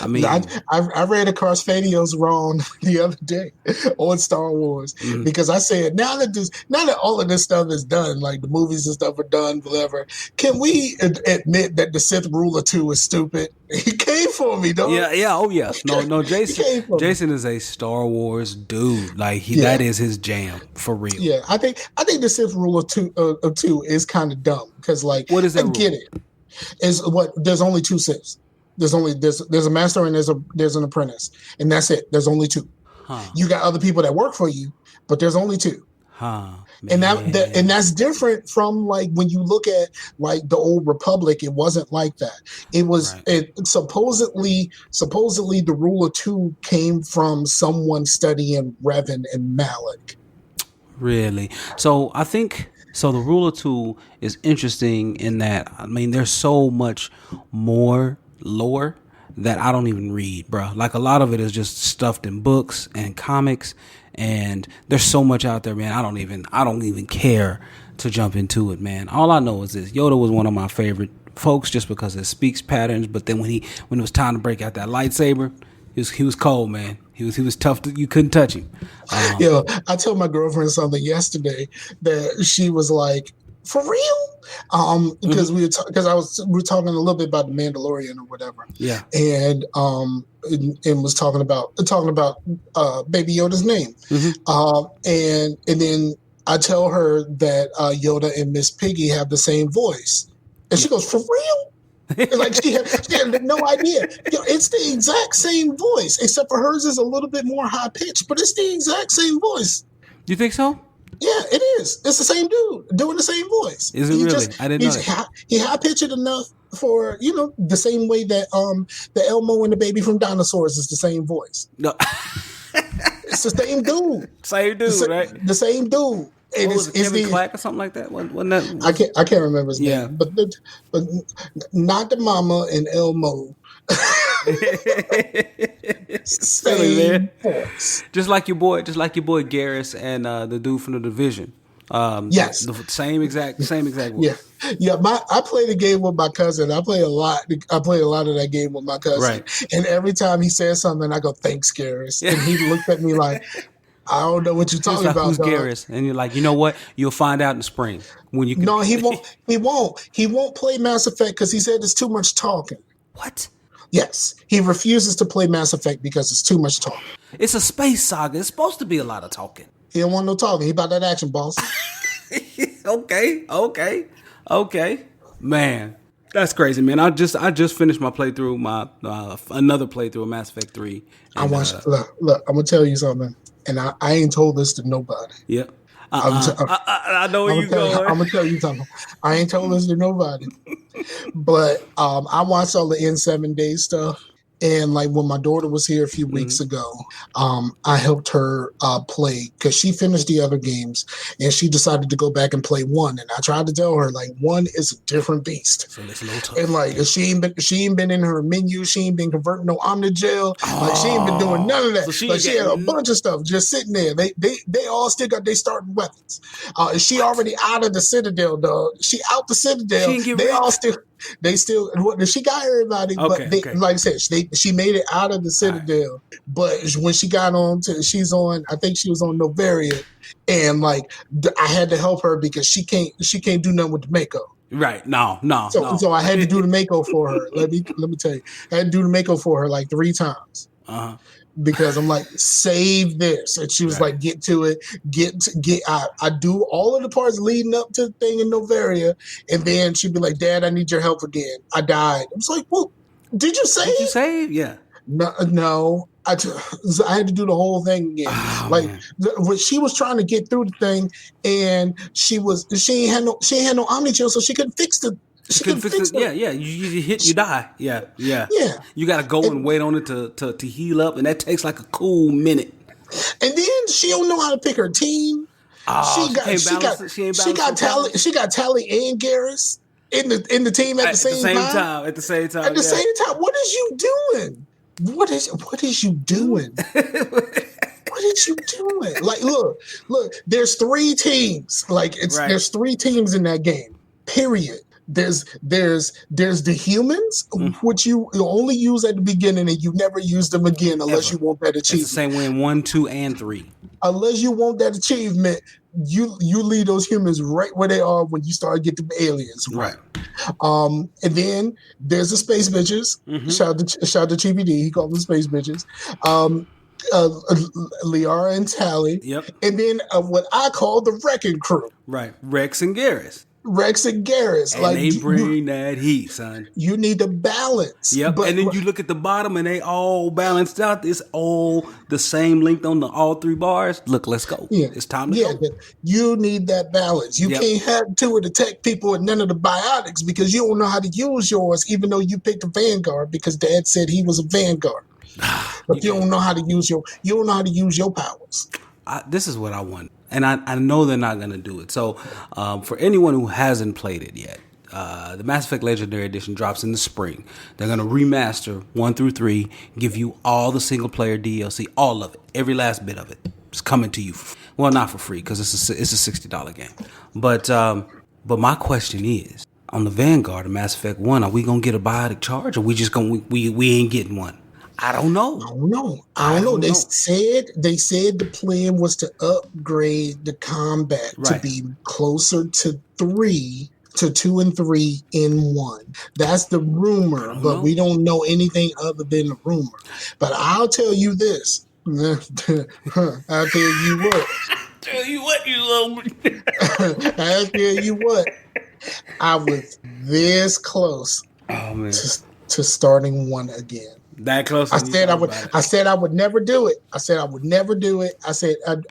I I, mean, I ran across Fadios wrong the other day on Star Wars because I said now that all of this stuff is done, like the movies and stuff are done, whatever, can we admit that the Sith Ruler 2 is stupid? He came for me, dog. yeah, yeah, oh yeah. No, He Jason, came for me. Jason is a Star Wars dude. Like that Yeah. is his jam for real. Yeah, I think the Sith Rule of two is kind of dumb because, like, What is I that get rule? it. Is what there's only two Siths. There's a master and there's an apprentice, and that's it. There's only two. Huh? You got other people that work for you, but there's only two. Huh? And Man, that's different from, like, when you look at, like, the old Republic. It wasn't like that. right. It supposedly the Rule of Two came from someone studying Revan and Malik. Really? So I think so. The Ruler Two is interesting in that I mean, there's so much more lore that I don't even read, bro. Like a lot of it is just stuffed in books and comics, and there's so much out there, man. I don't even care to jump into it, man. All I know is this: Yoda was one of my favorite folks just because it speaks patterns. But then when it was time to break out that lightsaber, he was cold, man. He was tough. You couldn't touch him. I told my girlfriend something yesterday that she was like, "For real?" Because we were talking a little bit about the Mandalorian or whatever, Yeah. and was talking about Baby Yoda's name, and then I tell her that Yoda and Miss Piggy have the same voice, and she goes, "For real?" Like she had no idea. It's the exact same voice, except for hers is a little bit more high pitched, but it's the exact same voice. You think so? Yeah, it is. It's the same dude doing the same voice. Is it really? I didn't know that. He high pitched it enough for the same way that the Elmo and the baby from Dinosaurs is the same voice. No. It's the same dude. Same dude, right? The same dude. What was it, Kevin Clack or something like that? Wasn't that? I can't remember his Yeah. name, but not the mama and Elmo. Silly, Same man. voice. Just like your boy Garrus and the dude from the Division. Yes. The same exact voice. Yeah, yeah. I played a game with my cousin. I play a lot of that game with my cousin. Right. And every time he says something, I go, "Thanks, Garrus." And he looked at me like, "I don't know what you're He was talking like, about, who's dog." Garrus? And you're like, you know what? You'll find out in the spring when you can. No, he won't. He won't. He won't play Mass Effect because he said it's too much talking. What? Yes, he refuses to play Mass Effect because it's too much talking. It's a space saga. It's supposed to be a lot of talking. He don't want no talking. He about that action, boss. Okay. Man, that's crazy, man. I just finished my playthrough, another playthrough of Mass Effect 3. I watched. Look, I'm gonna tell you something, and I ain't told this to nobody. Yep. I know where you're going. I'm gonna tell you something. I ain't told this to nobody, but I watched all the N7 Days stuff. And, like, when my daughter was here a few weeks ago, I helped her play because she finished the other games and she decided to go back and play one. And I tried to tell her, like, one is a different beast. So it's a little tough. And, like, she ain't been in her menu. She ain't been converting no Omnigel. Like, she ain't been doing none of that. So she had a bunch of stuff just sitting there. They all still got their starting weapons. She already out of the Citadel, dog. She out the Citadel. They still she got everybody, Okay, but like I said, she made it out of the Citadel. Right. But when she got on I think she was on Novaria, and, like, I had to help her because she can't do nothing with the Mako. Right. No. So I had to do the Mako for her. Let me tell you, I had to do the Mako for her like 3 times. Because I'm like, save this. And she was like, get to it. I do all of the parts leading up to the thing in Novaria. And then she'd be like, Dad, I need your help again. I died. I was like, well, did you save? Did you save? Yeah. No. I had to do the whole thing again. When she was trying to get through the thing, and she ain't had no Omnichill, so she couldn't fix the You She couldn't can fix fix it. them. Yeah, yeah. You hit, you die. Yeah, yeah. Yeah. You got to go and And, wait on it to heal up, and that takes like a cool minute. and then she don't know how to pick her team. Oh, She she got can't she got balance it. She ain't she balanced her got Tally powers she got Tally and Garrus in the team at the at the same same time. time. At the same At time, the yeah. same time, what is you doing? What is you doing? What is you doing? Like, look. There's three teams. Like, Right. there's three teams in that game. Period. There's the humans, which you only use at the beginning, and you never use them again unless Ever. you want that It's the achievement. same way in 1, 2, and 3. Unless you want that achievement, you leave those humans right where they are when you start getting the aliens. Right. And then there's the space bitches. Shout out to TBD. He called them space bitches. Uh, Liara and Tally, Yep. and then what I call the wrecking crew, Right. Rex and Garrus. Rex and Garrus. And Like they bring that heat, son. you need to balance, Yep. but And then you look at the bottom and they all balanced out. It's all the same length on all 3 bars. Look, let's go. yeah, It's time to yeah, go. but you need that balance. You Yep. can't have two of the tech people and none of the biotics because you don't know how to use yours, even though you picked a Vanguard because Dad said he was a Vanguard. But you don't know how to use your powers. This is what I want, and I know they're not going to do it. So, for anyone who hasn't played it yet, the Mass Effect Legendary Edition drops in the spring. They're going to remaster 1 through 3, give you all the single player DLC, all of it, every last bit of it. It's coming to you. Well, not for free because it's a $60 game. But my question is, on the Vanguard of Mass Effect 1, are we going to get a biotic charge, or we just going we ain't getting one? I don't know. I don't know. They said the plan was to upgrade the combat to be closer to 2 and 3 in 1. That's the rumor, but we don't know anything other than the rumor. But I'll tell you this. I'll tell you what. Tell you what, you little. I'll tell you what. I was this close to starting 1 again. That close. I said I would. I said I would never do it. I said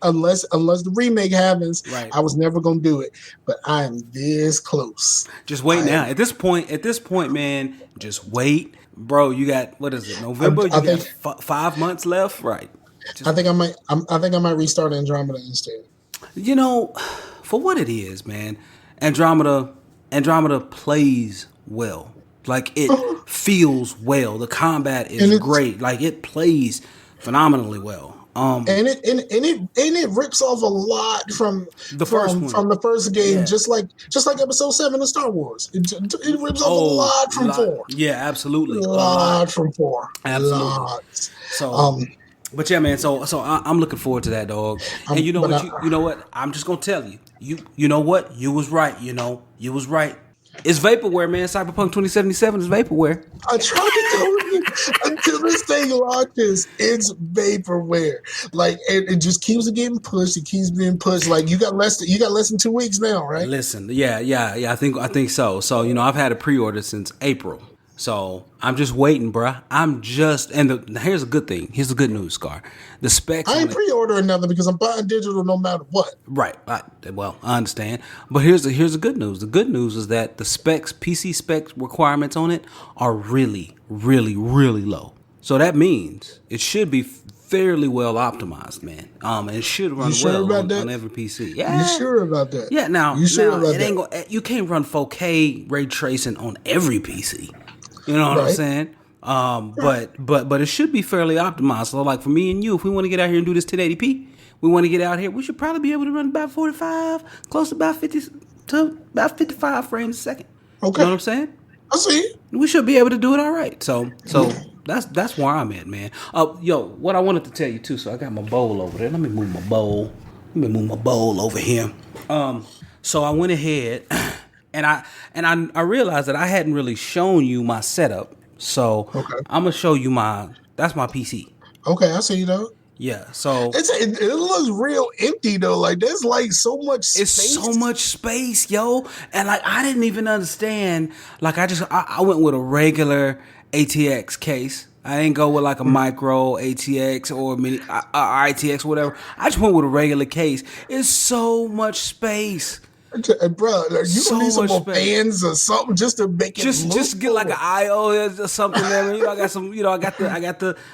unless the remake happens, I was never gonna do it. But I am this close. Just wait now. At this point, man, just wait, bro. You got what is it? November. You got 5 months left, right? I think I might restart Andromeda instead. You know, for what it is, man, Andromeda plays well. Like, it feels well. The combat is great. Like, it plays phenomenally well. And it rips off a lot from the first game, just like Episode 7 of Star Wars. It rips off a lot from 4. Yeah, absolutely. A lot from 4. Absolutely. Lots. So, but yeah, man. So I'm looking forward to that, dog. And you know what? I'm just gonna tell you. You know what? You was right. You was right. It's vaporware, man. Cyberpunk 2077 is vaporware. I tried to tell you until this thing launches, it's vaporware. Like it just keeps getting pushed. It keeps being pushed. Like you got less than 2 weeks now, right? Listen, yeah. I think so. So I've had a pre-order since April. So I'm just waiting, bruh. Here's a good thing. Here's the good news, Scar. The specs. I ain't pre-ordering nothing because I'm buying digital no matter what. Right. I understand. But here's the good news. The good news is that the specs, PC specs requirements on it are really, really, really low. So that means it should be fairly well optimized, man. And it should run on every PC. Yeah. You sure about that? Yeah. Now, you sure about that? You can't run 4K ray tracing on every PC. You know what I'm saying? But it should be fairly optimized. So, like for me and you, if we want to get out here and do this 1080p, we want to get out here, we should probably be able to run about 45, close to about 50 to about 55 frames a second. Okay. You know what I'm saying? I see. We should be able to do it all right. So that's where I'm at, man. What I wanted to tell you too. So I got my bowl over there. Let me move my bowl over here. So I went ahead. And I realized that I hadn't really shown you my setup, so I'm gonna show you that's my PC. Okay, I see you though. Yeah, so it looks real empty though. Like there's like so much space. It's so much space, yo. And like I didn't even understand. Like I went with a regular ATX case. I didn't go with like a micro ATX or mini ITX or whatever. I just went with a regular case. It's so much space. Bro, you gonna So need some much more space. fans or something just to make it look Just get like an full. IO or something there, man. I got some,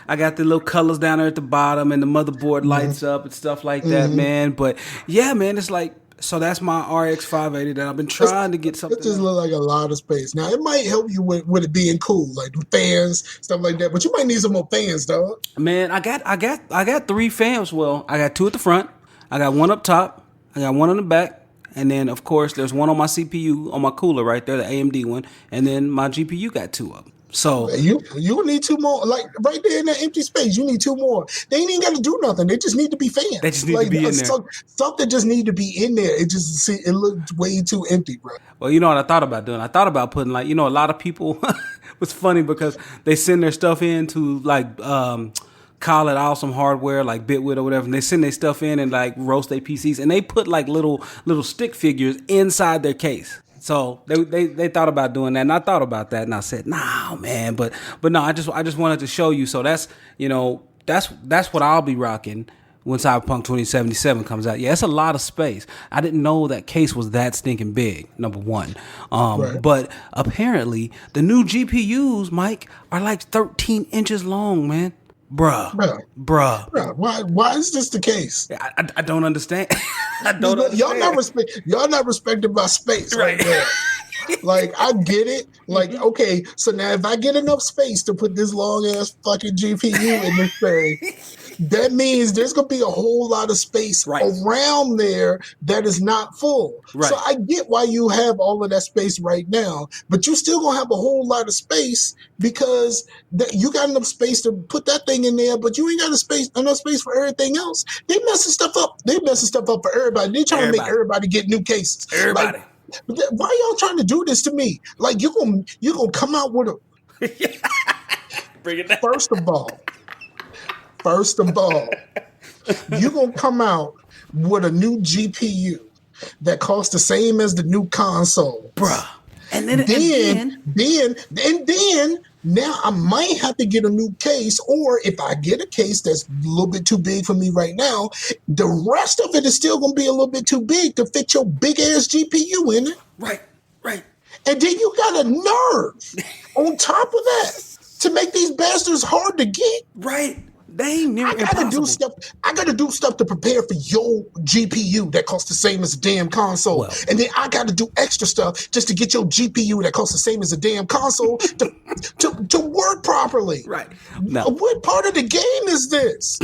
I got the little colors down there at the bottom, and the motherboard Mm-hmm. lights up and stuff like that, Mm-hmm. man. But yeah, man, it's like so that's my RX 580 that I've been trying to get It something just else. look like a lot of space. Now it might help you with it being cool, like the fans, stuff like that. But you might need some more fans, dog. Man, I got three fans. Well, I got two at the front, I got one up top, I got one on the back, and then of course there's one on my CPU on my cooler right there, the AMD one, and then my GPU got two of them. So You need two more, like right there in that empty space. You need two more. They ain't even got to do nothing. They just need to be they fans. just need to Like be in there. something just need to be in there. It looked way too empty, bro. Well, you know what I thought about doing? I thought about putting like, a lot of people it's funny because they send their stuff in to like call it awesome hardware like Bitwit or whatever, and they send their stuff in and like roast their PCs, and they put like little stick figures inside their case. So they thought about doing that, and I thought about that, and I said, "Nah, man," but no, I just wanted to show you. So that's that's what I'll be rocking when Cyberpunk 2077 comes out. Yeah, it's a lot of space. I didn't know that case was that stinking big, number one. Right. But apparently, the new GPUs, Mike, are like 13 inches long, man. Bruh. Bro, Bruh. bro, why is this the case? I don't understand. I don't understand. Y'all not respecting my space right Right. there. Like I get it. Like okay, so now if I get enough space to put this long ass fucking GPU in this thing, that means there's gonna be a whole lot of space Right. around there that is not full. Right. So I get why you have all of that space right now, but you still gonna have a whole lot of space because you got enough space to put that thing in there, but you ain't got enough space for everything else. They messing stuff up. They messing stuff up for everybody. They trying to make everybody get new cases. Everybody. Like, why y'all trying to do this to me? Like you gonna come out with a Bring it down. First of all, you're going to come out with a new GPU that costs the same as the new console. Bruh. And then now I might have to get a new case, or if I get a case that's a little bit too big for me right now, the rest of it is still going to be a little bit too big to fit your big ass GPU in it. Right. And then you got a nerve on top of that to make these bastards hard to get. Right. They ain't near impossible. I gotta do stuff to prepare for your GPU that costs the same as a damn console. Well. And then I gotta do extra stuff just to get your GPU that costs the same as a damn console to work properly. Right. Now, what part of the game is this?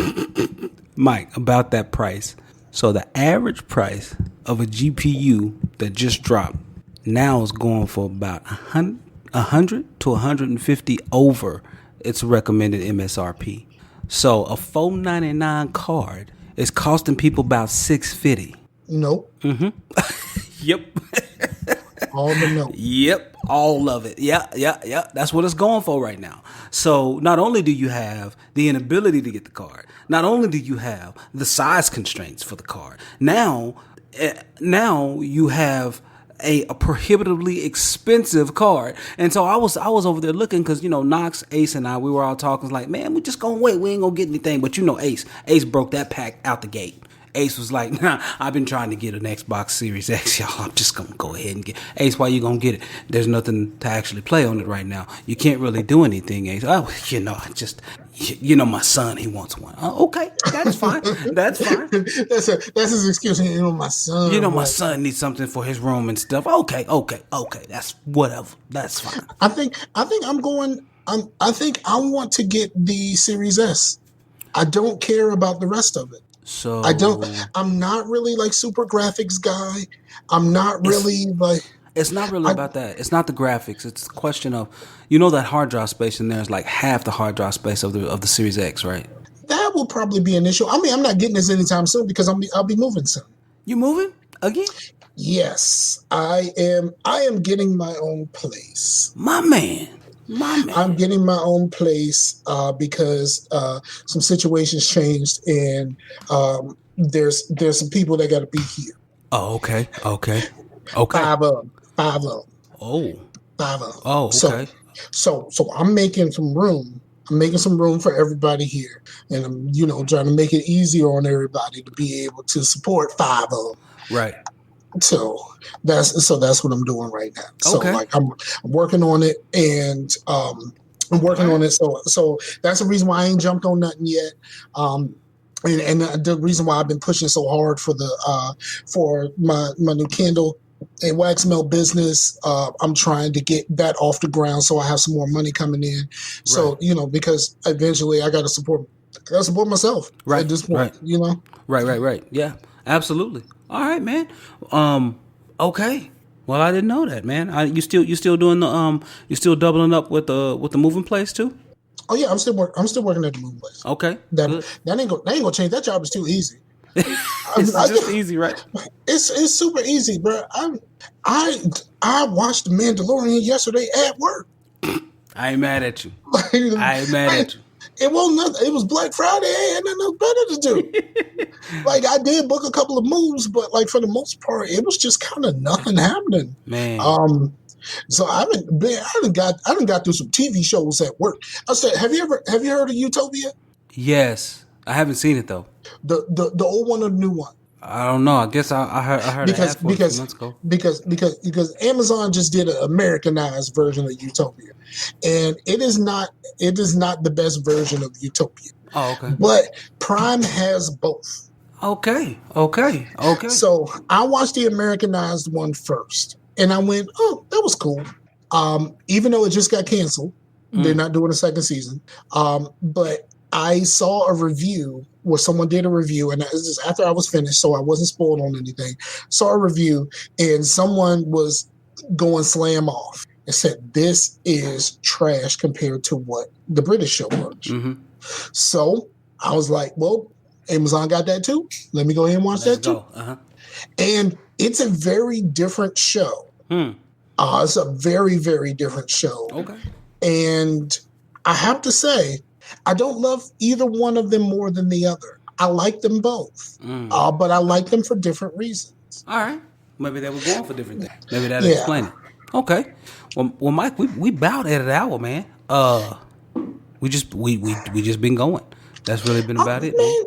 Mike, about that price. So the average price of a GPU that just dropped now is going for about 100 to 150 over its recommended MSRP. So a $499 card is costing people about $650. Nope. Yep. All the no. Yep, all of it. Yeah. That's what it's going for right now. So not only do you have the inability to get the card, not only do you have the size constraints for the card, now you have a prohibitively expensive card. And so I was over there looking because Knox, Ace, and I, we were all talking like, man, we just gonna wait, we ain't gonna get anything. But Ace broke that pack out the gate. Ace was like, nah, I've been trying to get an Xbox Series X, y'all. I'm just gonna go ahead and get Ace. Why you gonna get it? There's nothing to actually play on it right now. You can't really do anything, Ace. Oh, my son, he wants one. Okay, that's fine. That's fine. That's his excuse. My son. My son needs something for his room and stuff. Okay. That's whatever. That's fine. I think I'm going. I think I want to get the Series S. I don't care about the rest of it. So I'm not really like super graphics guy. I'm not really like. It's not really about that. It's not the graphics. It's a question of, that hard drive space in there is like half the hard drive space of the Series X, right? That will probably be an issue. I mean, I'm not getting this anytime soon because I'll be moving soon. You moving again? Yes, I am. I am getting my own place. My man. I'm getting my own place because some situations changed, and there's some people that got to be here. Oh, okay. 5 of them. Oh. 5 of them. Oh, okay. So I'm making some room. I'm making some room for everybody here, and I'm trying to make it easier on everybody to be able to support 5 of them. Right. So that's what I'm doing right now. So Okay. like I'm working on it, and I'm All working right. on it. So that's the reason why I ain't jumped on nothing yet. Um, and the reason why I've been pushing so hard for my new candle and wax melt business. I'm trying to get that off the ground so I have some more money coming in. Right. So because eventually I gotta support myself Right. at this point. Right. You know. Right. Right. Right. Yeah. Absolutely. All right, man. Um. Okay. Well, I didn't know that, man. You still doing the you still doubling up with the moving place too? Oh yeah, I'm still working at the moon place. Okay. That Good. that ain't gonna change. That job is too easy. It's I just easy, right? it's super easy, bro. I I watched The Mandalorian yesterday at work. I ain't mad at you. Like, I ain't mad at you. it wasn't nothing. It was Black Friday. I had nothing else better to do. Like I did book a couple of moves, but like for the most part, it was just kind of nothing happening. Man. Um, so I done got through some TV shows at work. I said, have you heard of Utopia? Yes. I haven't seen it though. The old one or the new one? I don't know. I guess I heard an because ad for it a few because months ago. because Amazon just did an Americanized version of Utopia, and it is not the best version of Utopia. Oh, okay. But Prime has both. Okay. Okay. Okay. So I watched the Americanized one first, and I went, "Oh, that was cool." Even though it just got canceled, they're not doing a second season. But I saw a review where someone did a review, and this is after I was finished, so I wasn't spoiled on anything. Saw a review, and someone was going slam off and said, "This is trash compared to what the British show was." Mm-hmm. So I was like, "Well, Amazon got that too. Let me go ahead and watch Let's that too." go. Uh-huh. And it's a very different show. Hmm. It's a very, very different show. Okay. And I have to say, I don't love either one of them more than the other. I like them both, but I like them for different reasons. All right. Maybe they were going for different things. Maybe that'll Yeah. explain it. Okay. Well, Mike, we about at an hour, man. We just been going. That's really been about it, man.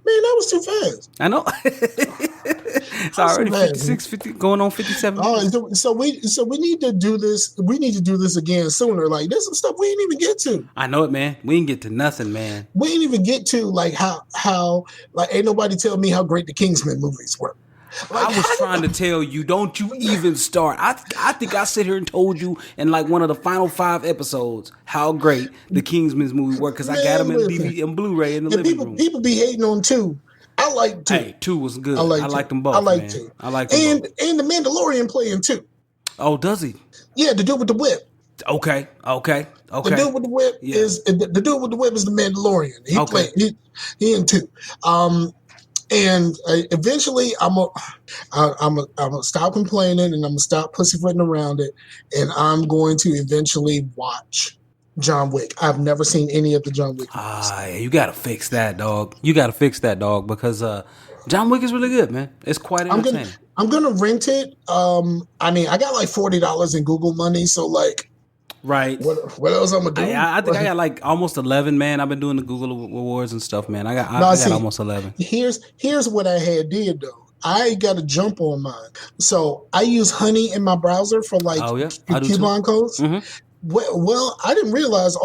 Man, that was too fast. I know. It's That was too already fast. 56, 50, going on 57 Oh, minutes. so we need to do this. We need to do this again sooner. Like there's some stuff we didn't even get to. I know it, man. We didn't get to nothing, man. We didn't even get to like how like ain't nobody tell me how great the Kingsman movies were. Like, I was trying to tell you, don't you even start. I think I sit here and told you in like one of the final 5 episodes how great the Kingsman's movie were because I got them in DVD and Blu-ray in the living room. People be hating on 2. I like 2. Hey, 2 was good. I I like liked them 2. both. I like man. 2. I like them and both. and the Mandalorian playing 2. Oh, does he? Yeah, the dude with the whip. Okay. The dude with the whip is the dude with the whip is the Mandalorian. He played he in 2. And eventually, I'm gonna stop complaining, and I'm gonna stop pussyfooting around it, and I'm going to eventually watch John Wick. I've never seen any of the John Wick movies. You gotta fix that, dog. You gotta fix that, dog, because John Wick is really good, man. It's quite entertaining. I'm gonna rent it. I mean, I got like $40 in Google money, so like, right. What else I'm gonna do? I think I got like almost 11, man. I've been doing the Google awards and stuff, man. I got almost 11. Here's what I had did though. I got a jump on mine. So I use Honey in my browser for like coupon codes. Mm-hmm. Well, I didn't realize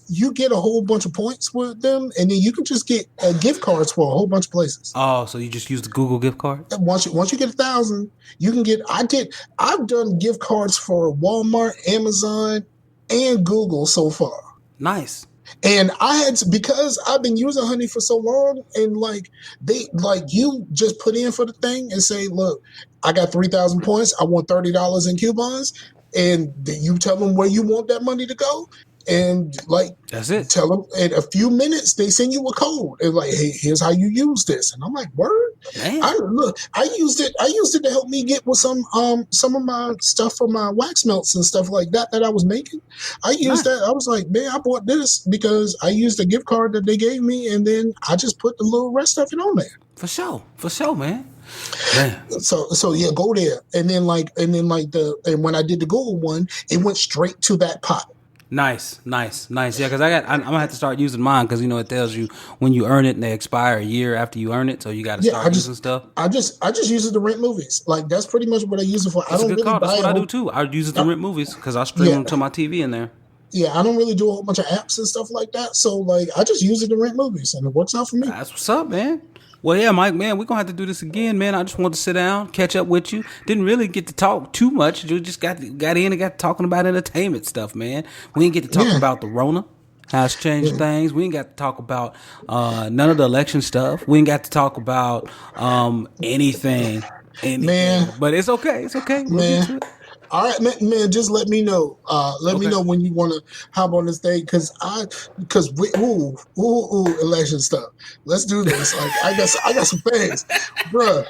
you get a whole bunch of points with them, and then you can just get gift cards for a whole bunch of places. Oh, so you just use the Google gift card? Once you get 1,000, you can get. I've done gift cards for Walmart, Amazon, and Google so far. Nice. And because I've been using Honey for so long, and you just put in for the thing and say, look, I got 3,000 points. I want $30 in coupons. And you tell them where you want that money to go, and like that's it. Tell them in a few minutes they send you a code and like, hey, here's how you use this. And I'm like, word. I used it to help me get with some of my stuff for my wax melts and stuff like that I was making. I used that. I was like, man, I bought this because I used a gift card that they gave me, and then I just put the little rest of it on there. For sure, man. So yeah, go there, and then when I did the Google one, it went straight to that pot. Nice. Yeah, because I'm gonna have to start using mine because it tells you when you earn it and they expire a year after you earn it, so you got to Yeah, start using stuff. I just use it to rent movies. Like that's pretty much what I use it for. I It's a don't good really call. That's buy what a I do whole. too. I use it to Uh, rent movies because I stream yeah, them to my TV in there. yeah. I don't really do a whole bunch of apps and stuff like that. So like, I just use it to rent movies, and it works out for me. That's what's up, man. Well, yeah, Mike, man, we're gonna have to do this again, man. I just wanted to sit down, catch up with you. Didn't really get to talk too much. You just got in and got talking about entertainment stuff, man. We didn't get to talk Yeah, about the Rona, how it's changed yeah. things. We ain't got to talk about none of the election stuff. We ain't got to talk about anything, Man, anything. But it's okay. It's okay. We'll get man. to it. All right, man. Just let me know. Let me Okay. know when you want to hop on this thing, because we, election stuff. Let's do this. Like, I got some things, bruh.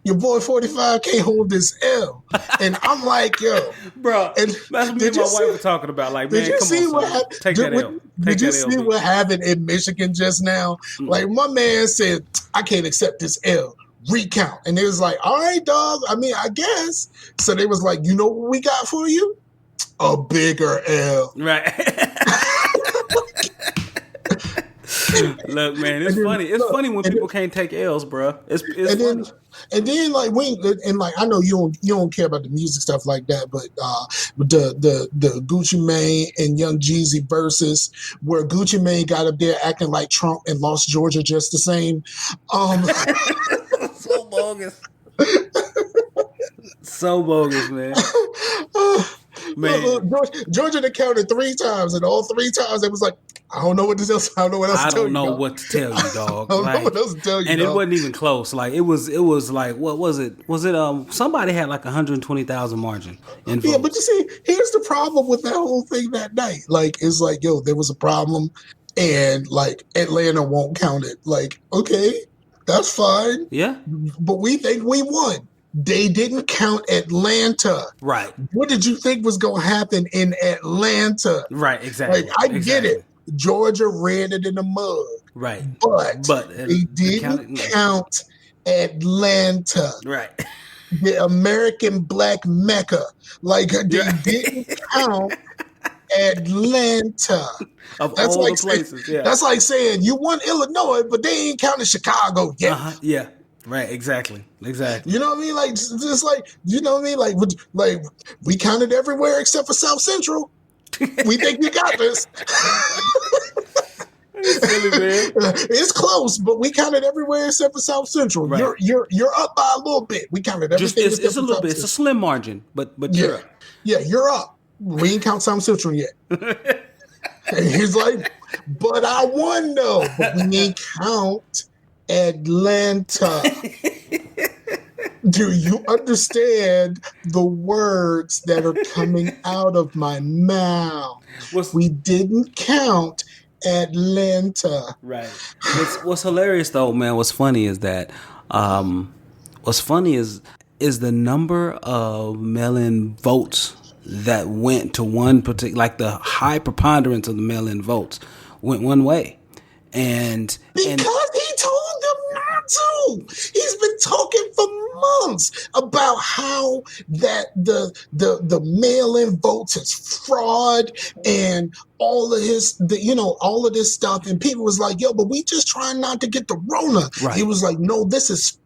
Your boy 45 can't hold this L, and I'm like, yo, Bro, and that's what me did and my you wife see? were talking about. Like, Did man, you come on, see what son. happened? Take that L. Take Did you that see LB. what happened in Michigan just now? Like my man said, I can't accept this L. Recount, and it was like, all right, dog. I mean, I guess. So they was like, you know what we got for you? A bigger L. Right. Look, man, it's And then funny. It's look, funny when people can't take L's, bro. It's and then funny. and then like we and like I know you don't care about the music stuff like that, but the Gucci Mane and Young Jeezy versus where Gucci Mane got up there acting like Trump and lost Georgia just the same. Um, So bogus. So bogus, man. Man, Georgia they counted 3 times, and all 3 times it was like, I don't know what else. I don't know what else I to tell don't you, know dog. what to tell you, I dog. don't know what Like, else to tell you, and it dog. wasn't even close. Like, it was like, what was it? Was it somebody had like 120,000 margin in Yeah, but you votes. see, here's the problem with that whole thing that night. Like, it's like, yo, there was a problem, and like Atlanta won't count it. Like, okay, that's fine, Yeah. but we think we won. They didn't count Atlanta. Right. What did you think was going to happen in Atlanta? Right. Like, Exactly. I get Exactly. it. Georgia ran it in the mud, Right. but But they the didn't county. count Atlanta, Right. the American Black Mecca. Like, they Yeah. didn't count Atlanta. Of That's all the like saying places. Yeah. you won Illinois, but they ain't counted Chicago yet. Yeah. Right. Exactly. Exactly. You know what I mean? Like, just like, you know what I mean? Like we counted everywhere except for South Central. We think we got this. Silly, man. It's close, but we counted everywhere except for South Central. Right. You're up by a little bit. We counted Just everything it's except a for little South bit. It's a Central. slim margin, but you're Yeah, up. yeah, you're up. We ain't count South Central yet. And he's like, but I won though. But we ain't count Atlanta. Do you understand the words that are coming out of my mouth? What's We didn't count Atlanta. right? What's hilarious though, man? What's funny is that what's funny is the number of mail-in votes that went to one particular, like the high preponderance of the mail-in votes went one way, and Because he told them not to. He's been talking for months about how that the mail-in votes is fraud and all of all of this stuff. And people was like, yo, but we just trying not to get the Rona. Right. He was like, no, this is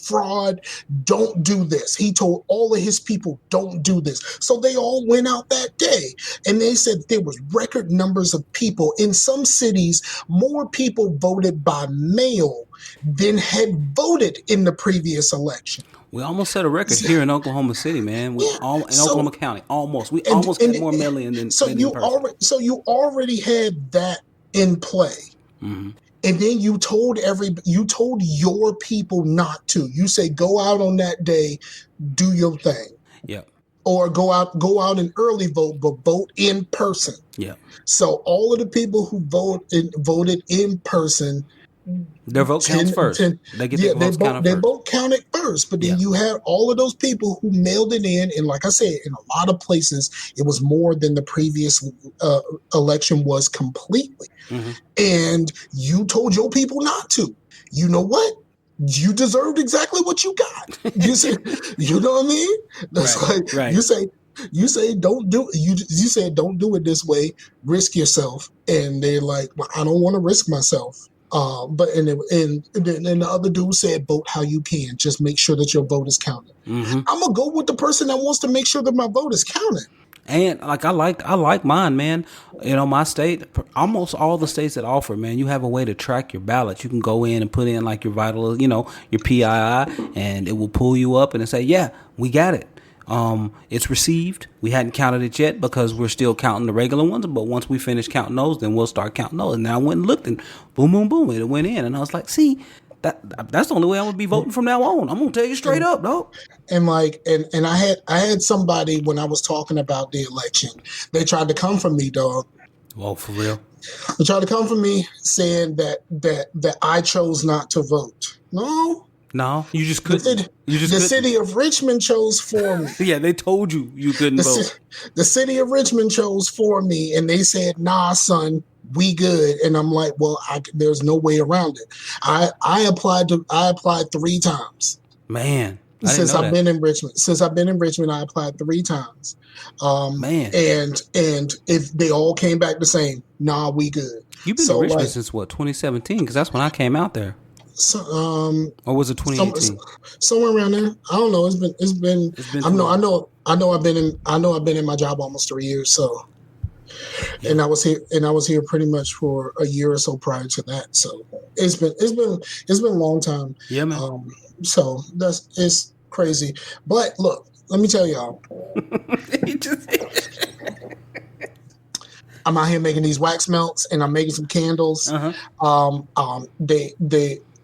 fraud. Don't do this. He told all of his people, don't do this. So they all went out that day, and they said there was record numbers of people in some cities. More people voted by mail than had voted in the previous election. we almost set a record here in Oklahoma City, man. We Yeah. all in So Oklahoma County, almost. We almost got more mail-in than so in you person. you already had that in play. Mm-hmm. And then you told your people not to. You say go out on that day, do your thing, Yep. or go out and early vote, but vote in person. Yep. So all of the people who voted in person, Their vote counts first. They get their votes counted they first. both counted first. But then Yeah. you had all of those people who mailed it in, and like I said, in a lot of places, it was more than the previous election was completely. Mm-hmm. And you told your people not to. You know what? You deserved exactly what you got. You say, you know what I mean? That's Right, like right. you say, You say don't do you said don't do it this way. Risk yourself, and they're like, well, I don't want to risk myself. But and the other dude said, vote how you can. Just make sure that your vote is counted. I'm gonna go with the person that wants to make sure that my vote is counted. And like I like mine, man. You know, my state, almost all the states that offer, man, you have a way to track your ballots. You can go in and put in like your vital, you know, your PII, and it will pull you up and say, yeah, we got it. It's received. We hadn't counted it yet because we're still counting the regular ones. But once we finish counting those, then we'll start counting those. And I went and looked, and boom, boom, boom, it went in. And I was like, see, that's the only way I'm gonna be voting from now on. I'm gonna tell you straight up, dog. And like and I had somebody when I was talking about the election, they tried to come for me, dog. Whoa, for real? They tried to come for me saying that I chose not to vote. No, you just couldn't. The city of Richmond chose for me. Yeah, they told you couldn't vote. The city of Richmond chose for me, and they said, "Nah, son, we good." And I'm like, "Well, there's no way around it." I applied 3 times. Man, since I've been in Richmond, I applied 3 times. Man, and if they all came back the same, nah, we good. You've been in Richmond since what, 2017? Because that's when I came out there. So, or was it 2018? Somewhere around there. I don't know. It's been. I know. I've been in my job almost 3 years. So, yeah. and I was here pretty much for a year or so prior to that. So it's been a long time. Yeah, man. So it's crazy. But look, let me tell y'all. I'm out here making these wax melts, and I'm making some candles.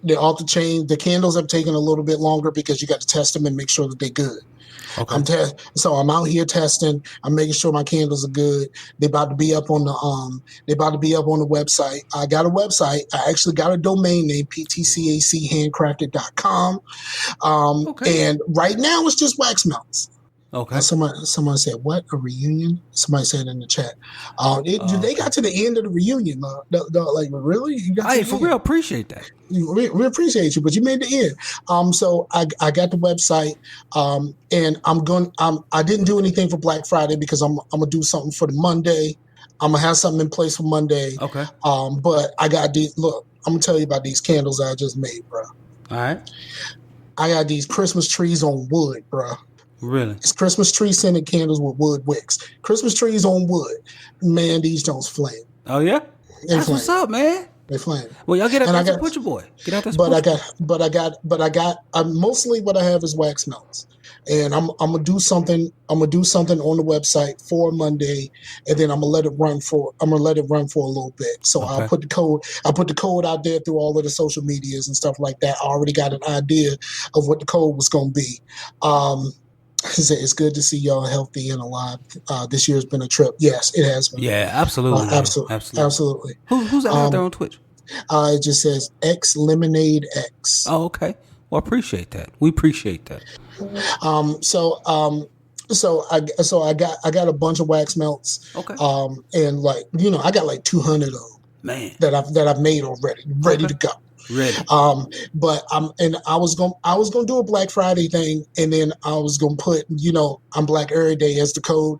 They off the chain. The candles have taken a little bit longer because you got to test them and make sure that they're good. Okay. So I'm out here testing. I'm making sure my candles are good. They're about to be up on the website. I got a website. I actually got a domain name, ptcachandcrafted.com. And right now it's just wax melts. Okay. Someone said, "What, a reunion?" Somebody said in the chat. They got to the end of the reunion. Like, really? You got for real, appreciate that. We appreciate you, but you made the end. So I got the website, and I didn't do anything for Black Friday because I'm gonna do something for the Monday. I'm gonna have something in place for Monday. Okay. But I got these. Look, I'm gonna tell you about these candles I just made, bro. All right. I got these Christmas trees on wood, bro. Really? It's Christmas tree scented candles with wood wicks. Christmas trees on wood. Man, these don't flame. Oh yeah? That's what's up, man. They flame. Well, y'all get out there, Butcher Boy. Get out there. Mostly what I have is wax melts. And I'm gonna do something on the website for Monday, and then I'm gonna let it run for a little bit. So okay. I'll put the code out there through all of the social medias and stuff like that. I already got an idea of what the code was gonna be. It's good to see y'all healthy and alive. This year's been a trip. Yes, it has been. Yeah, absolutely. Absolutely. Who's out there on Twitch? It just says X Lemonade X. Oh, okay. Well, appreciate that. We appreciate that. So I got a bunch of wax melts. Okay. And I got like 200 of them. Man. That I've made already, ready to go. Ready. But I was gonna do a Black Friday thing, and then I was gonna put, I'm Black every day as the code.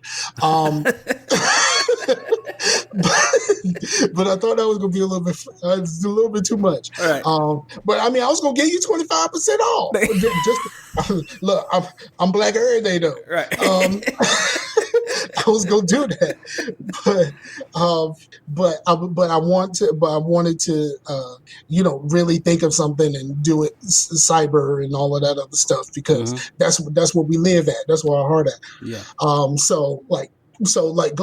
But I thought that was gonna be a little bit too much. All right. But I mean, I was gonna give you 25% off. Just look, I'm Black every day though. Right. I was gonna do that, but I wanted to really think of something and do it cyber and all of that other stuff because that's what we live at. That's where our heart at. Yeah. So go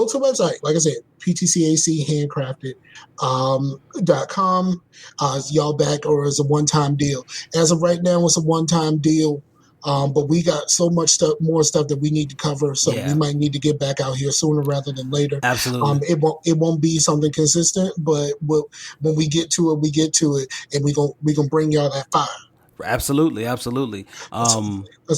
to the website, like I said, ptcachandcrafted.com. Y'all back or as a one-time deal. As of right now, it's a one-time deal. But we got so much more stuff that we need to cover, so we might need to get back out here sooner rather than later. Absolutely. It won't be something consistent, but when we get to it, and we gonna bring y'all that fire. Absolutely. That's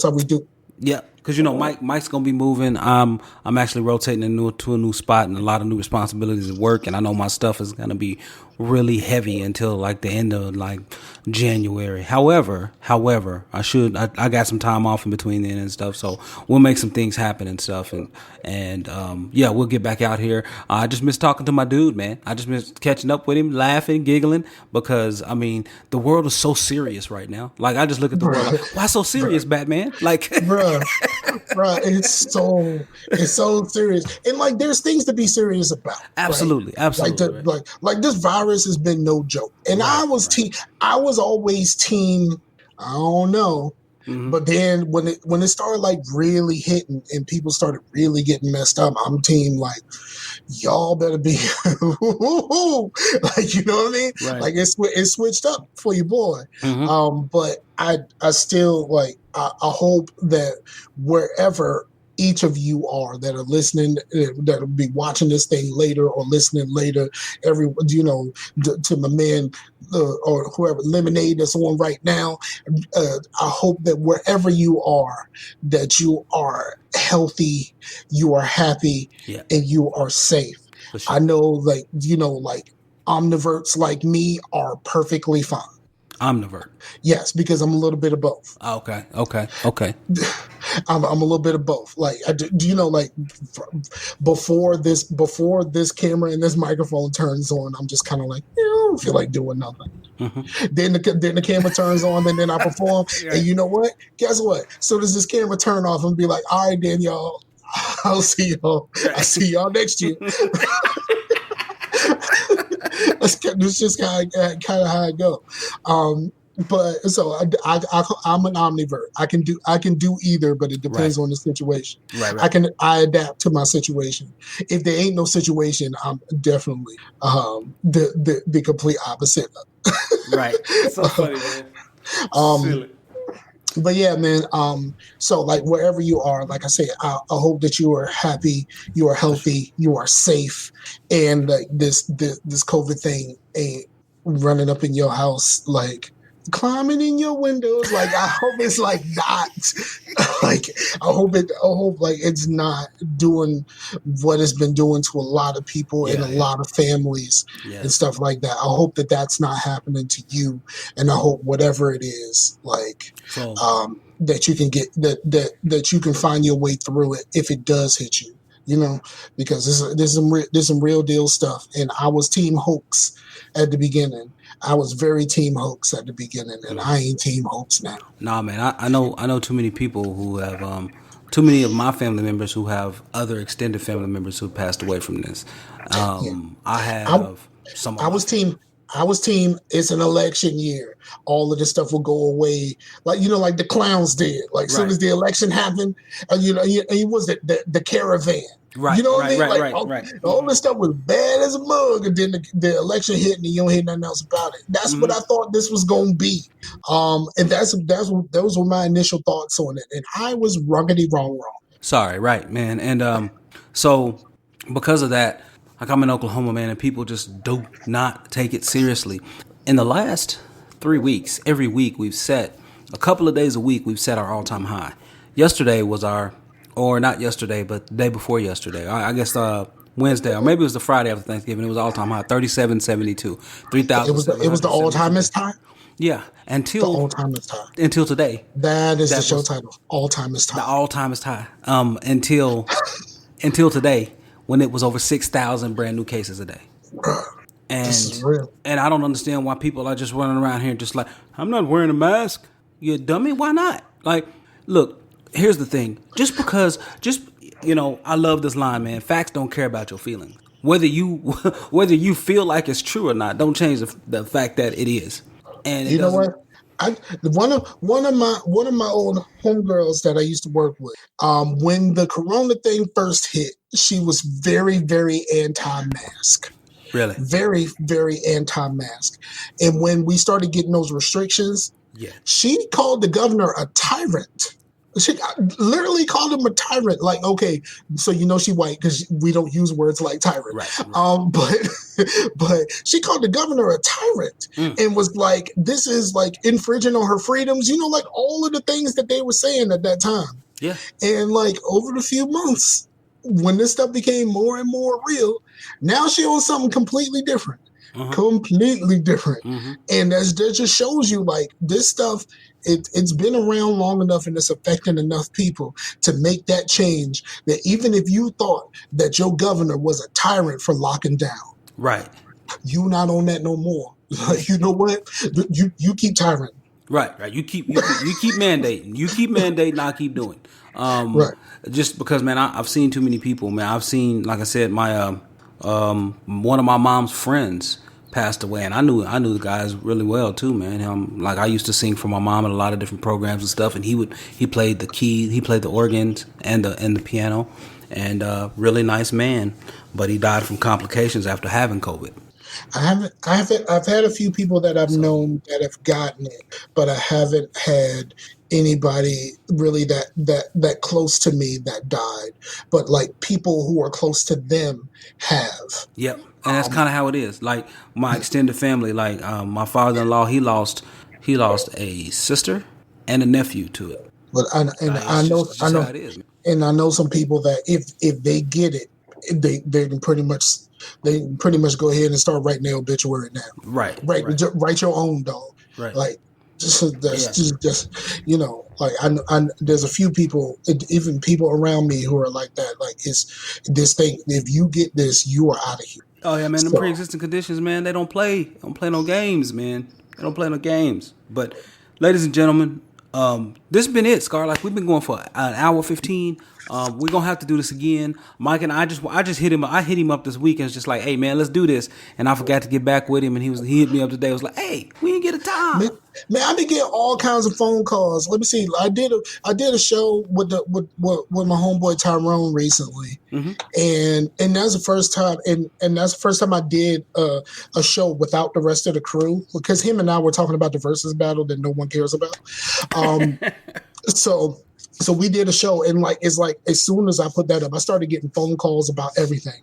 how we do. Yeah, because Mike's gonna be moving. I'm actually rotating to a new spot and a lot of new responsibilities at work, and I know my stuff is gonna be really heavy until like the end of like January. However, I got some time off in between then and stuff, so we'll make some things happen and stuff, and yeah, we'll get back out here. I just miss talking to my dude, man. I just miss catching up with him, laughing, giggling, because I mean the world is so serious right now. Like I just look at the world like, why so serious, Batman? Like, bruh, bruh, it's so serious, and like there's things to be serious about, right? absolutely, absolutely, right. Like this virus has been no joke, and Right, right. I was always team. I don't know, but then when it started like really hitting and people started really getting messed up, I'm team like y'all better be like, you know what I mean? Right. Like it switched up for your boy. Mm-hmm. But I still like I hope that wherever each of you are that are listening, that will be watching this thing later or listening later, every to my man or whoever Lemonade that's on right now. I hope that wherever you are, that you are healthy, you are happy, Yeah, and you are safe. for I sure. know, like omniverts like me are perfectly fine. Omnivert. Yes, because I'm a little bit of both. Okay, okay, okay. I'm a little bit of both. Like, do you know, like before this camera and this microphone turns on, I'm just kind of like, I don't feel like doing nothing. Then the camera turns on, and then I perform. And Right. you know what? Guess what? So does this camera turn off and be like, all right, then y'all, I'll see y'all. I'll Right. see y'all next year. That's just kind of how I go. But so I'm an omnivert. I can do either, but it Right. depends on the situation. Right. Right. I adapt to my situation. If there ain't no situation, I'm definitely the complete opposite. Right. It's so funny, man. um, Silly. but yeah, man. So like wherever you are, like I said, I hope that you are happy, you are For sure. healthy, you are safe, and like this COVID thing ain't running up in your house like climbing in your windows. Like I hope it's like not like I hope like it's not doing what it's been doing to a lot of people and a Yeah, yeah. lot of families and Yes. stuff like that. I hope that that's not happening to you, and I hope whatever it is, like So, that you can get that you can find your way through it if it does hit you. You know, because there's some real deal stuff, and I was team hoax at the beginning. I was very team hoax at the beginning, and I ain't team hoax now. nah, man. I know too many people who have too many of my family members who have other extended family members who passed away from this. Yeah, I I have some of I my was family. team. I was team. It's an election year. All of this stuff will go away, like like the clowns did. Like soon Right. as the election happened, he was the caravan. You Right. know what I Right. mean? Right. Like Right. Right. all this stuff was bad as a mug, and then the election hit, and you don't hear nothing else about it. That's what I thought this was going to be, and those were my initial thoughts on it, and I was ruggedy wrong. Sorry, right, man. And so because of that, like I'm in Oklahoma, man, and people just do not take it seriously. In the last 3 weeks, every week we've set a couple of days a week we've set our all-time high. Yesterday was our, or not yesterday, but the day before yesterday. I guess Wednesday, or maybe it was the Friday after Thanksgiving. It was all-time high, 3772, It was the all 3,772. timers time. Yeah, The until all timers time. until today, That is the that show was title. All timers the time. all-time high. Until today, when it was over 6,000 brand new cases a day. Bruh, this is And real. and I don't understand why people are just running around here just like, I'm not wearing a mask. You dummy, why not? Like, look, here's the thing. I love this line, man. Facts don't care about your feelings. Whether you whether you feel like it's true or not, don't change the fact that it is. And it You know doesn't. what? I one of my old homegirls that I used to work with. When the Corona thing first hit, she was very very anti-mask, Really. very anti-mask. And when we started getting those restrictions, Yeah. she called the governor a tyrant. She literally called him a tyrant. Like, okay, so she white because we don't use words like tyrant. Right. Right. But but she called the governor a tyrant and was like, this is like infringing on her freedoms. Like all of the things that they were saying at that time. Yeah. And like over the few months, when this stuff became more and more real, now she on something completely different. completely different. And that just shows you like this stuff. It's been around long enough and it's affecting enough people to make that change. That even if you thought that your governor was a tyrant for locking down, Right. you not on that no more. Like, you know what? You keep tyrant. Right, right. You keep mandating. You keep mandating. I keep doing. Right. Just because, man, I've seen too many people, man. I've seen, like I said, my one of my mom's friends passed away, and I knew the guys really well too, man. Like I used to sing for my mom in a lot of different programs and stuff, and he played the key, he played the organs and the piano, and really nice man, but he died from complications after having COVID. I've had a few people that I've So, known that have gotten it, but I haven't had anybody really that close to me that died. But like people who are close to them have. yep, and that's kind of how it is. Like my extended family, like my father-in-law, he lost a sister and a nephew to it. But and Like it's I just how know, it is, man. and I know some people that if they get it, they can pretty much go ahead and start writing their obituary now. Right, right, Write your own, dog. right. Like that's Yeah. just like there's a few people, even people around me who are like that. Like it's this thing. If you get this, you are out of here. Oh yeah, man. Them So pre-existing conditions, man. They don't play. Don't play no games, man. They don't play no games. But, ladies and gentlemen, this has been it, Scar. Like we've been going for an hour 15. We're gonna have to do this again. Mike and I just hit him. I hit him up this week and was just like, hey man, let's do this. And I forgot to get back with him, and he hit me up today. I was like, hey, we didn't get a time. man, I've been getting all kinds of phone calls. Let me see. I did a show with my homeboy Tyrone recently, and that's the first time, and that's the first time I did a show without the rest of the crew because him and I were talking about the versus battle that no one cares about. So we did a show, and like it's like as soon as I put that up, I started getting phone calls about everything,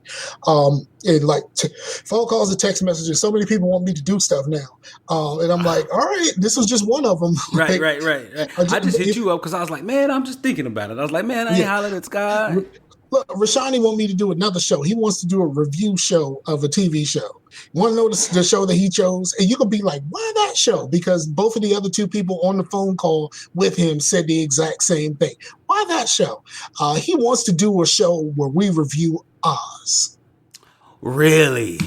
and like phone calls and text messages. So many people want me to do stuff now, and I'm like, all right, this was just one of them. Right, Like, right. I just hit you up because I was like, man, I'm just thinking about it. I was like, man, I ain't hollering at Sky. Look, Rashani want me to do another show. He wants to do a review show of a TV show. You want to know the show that he chose? And you could be like, why that show? Because both of the other two people on the phone call with him said the exact same thing. Why that show? He wants to do a show where we review Oz. Really?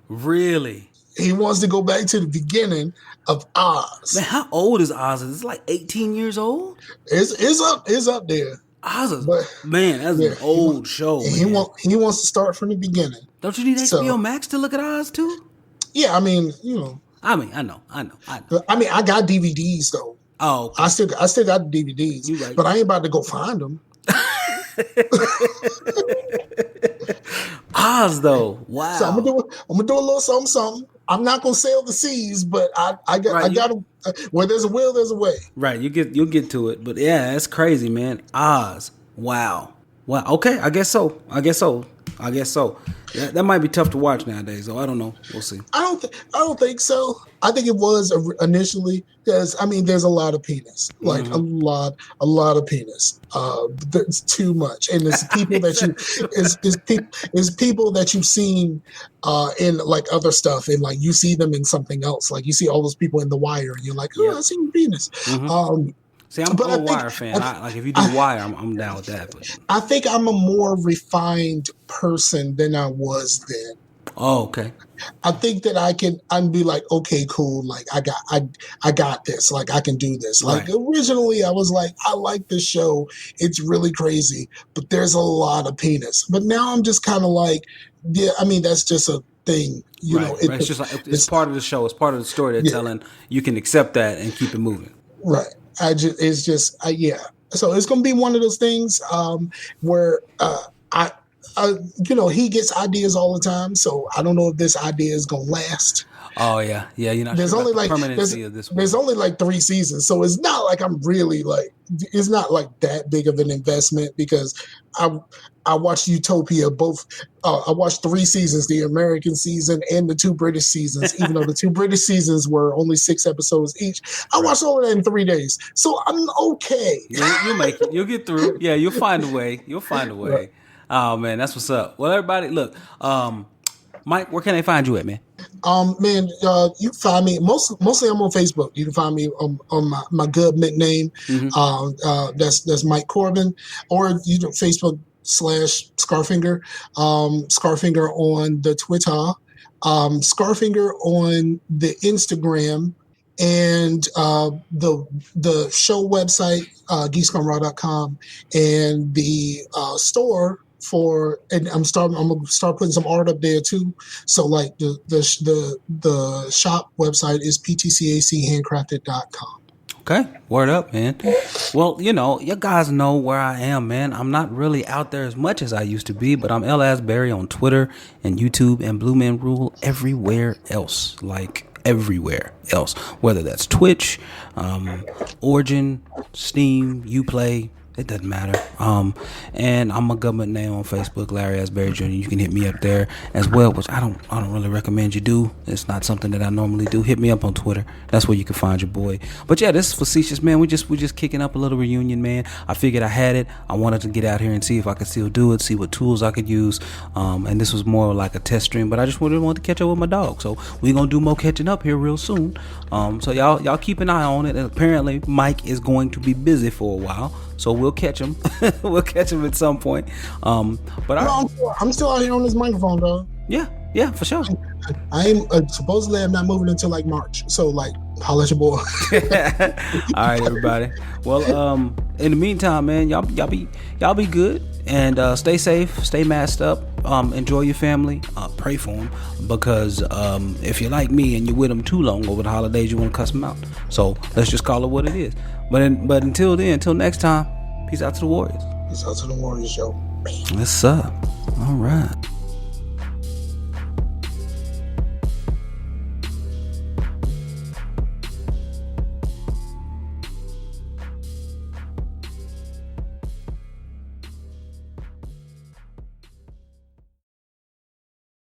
Really? He wants to go back to the beginning of Oz. Man, how old is Oz? Is it like 18 years old? It's up there. Oz is, But man, that's an old show. He Man. he wants to start from the beginning. Don't you need HBO Max to look at Oz too? Yeah, I mean, I mean, I know. I mean, I got DVDs though. Oh, okay. I still got the DVDs, right. but I ain't about to go find them. Oz though, wow. So I'm gonna do a little something. I'm not gonna sail the seas, but I got where there's a will, there's a way. Right, you'll get to it, but yeah, that's crazy, man. Oz, wow. Okay, I guess so. Yeah, that might be tough to watch nowadays, though. I don't know. We'll see. I don't think so. I think it was initially because I mean, there's a lot of penis, like a lot of penis. That's too much, and it's people that it's people that you've seen in like other stuff, and like you see them in something else. Like you see all those people in The Wire, and you're like, oh, I see penis. See, I'm a Wire fan. Like if you do Wire, I'm down with that. But I think I'm a more refined person than I was then. Oh, okay. I think that I'd be like, okay, cool. Like I got this. Like I can do this. Like originally I was like, I like this show. It's really crazy, but there's a lot of penis. But now I'm just kind of like, yeah, I mean, that's just a thing. You know, it's just like, it's part of the show. It's part of the story they're telling. You can accept that and keep it moving. Right. Yeah. So it's going to be one of those things where he gets ideas all the time. So I don't know if this idea is going to last. Oh yeah. You're not there's sure only about like the permanency of this one. There's only like 3 seasons, so it's not like I'm really like it's not like that big of an investment because I watched Utopia both. I watched 3 seasons, the American season and the 2 British seasons. Even though the 2 British seasons were only 6 episodes each, I watched all of that in 3 days, so I'm okay. You'll make it. You'll get through. Yeah, you'll find a way. Right. Oh man, that's what's up. Well, everybody, look, Mike, where can they find you at, man? Man, you can find me mostly. I'm on Facebook. You can find me on my good nickname. That's Mike Corbin, or you know Facebook / Scarfinger, Scarfinger on the Twitter, Scarfinger on the Instagram, and the show website geekscomraw.com, and the store for, and I'm gonna start putting some art up there too. So like the shop website is ptcachandcrafted.com. Okay, word up, man. Well, you know, you guys know where I am, man. I'm not really out there as much as I used to be, but I'm L. Asbury on Twitter and YouTube and Blue Man Rule everywhere else. Like, everywhere else. Whether that's Twitch, Origin, Steam, Uplay, it doesn't matter. And I'm a government name on Facebook, Larry Asbury Jr. You can hit me up there as well, which I don't really recommend you do. It's not something that I normally do. Hit me up on Twitter. That's where you can find your boy. But yeah, this is Facetious, man. We just kicking up a little reunion, man. I figured I had it. I wanted to get out here and see if I could still do it, see what tools I could use. And this was more like a test stream, but I just wanted to catch up with my dog. So we're gonna do more catching up here real soon. So y'all keep an eye on it. And apparently Mike is going to be busy for a while. So we'll catch him. We'll catch him at some point. But I'm still out here on this microphone, dog. Yeah, for sure. I am supposedly I'm not moving until like March. So like, holla at your boy. All right, everybody. Well, in the meantime, man, y'all be good and stay safe, stay masked up. Enjoy your family. Pray for them because if you're like me and you're with them too long over the holidays, you want to cuss them out. So let's just call it what it is. But until then, until next time, peace out to the Warriors. Peace out to the Warriors, yo. What's up? All right.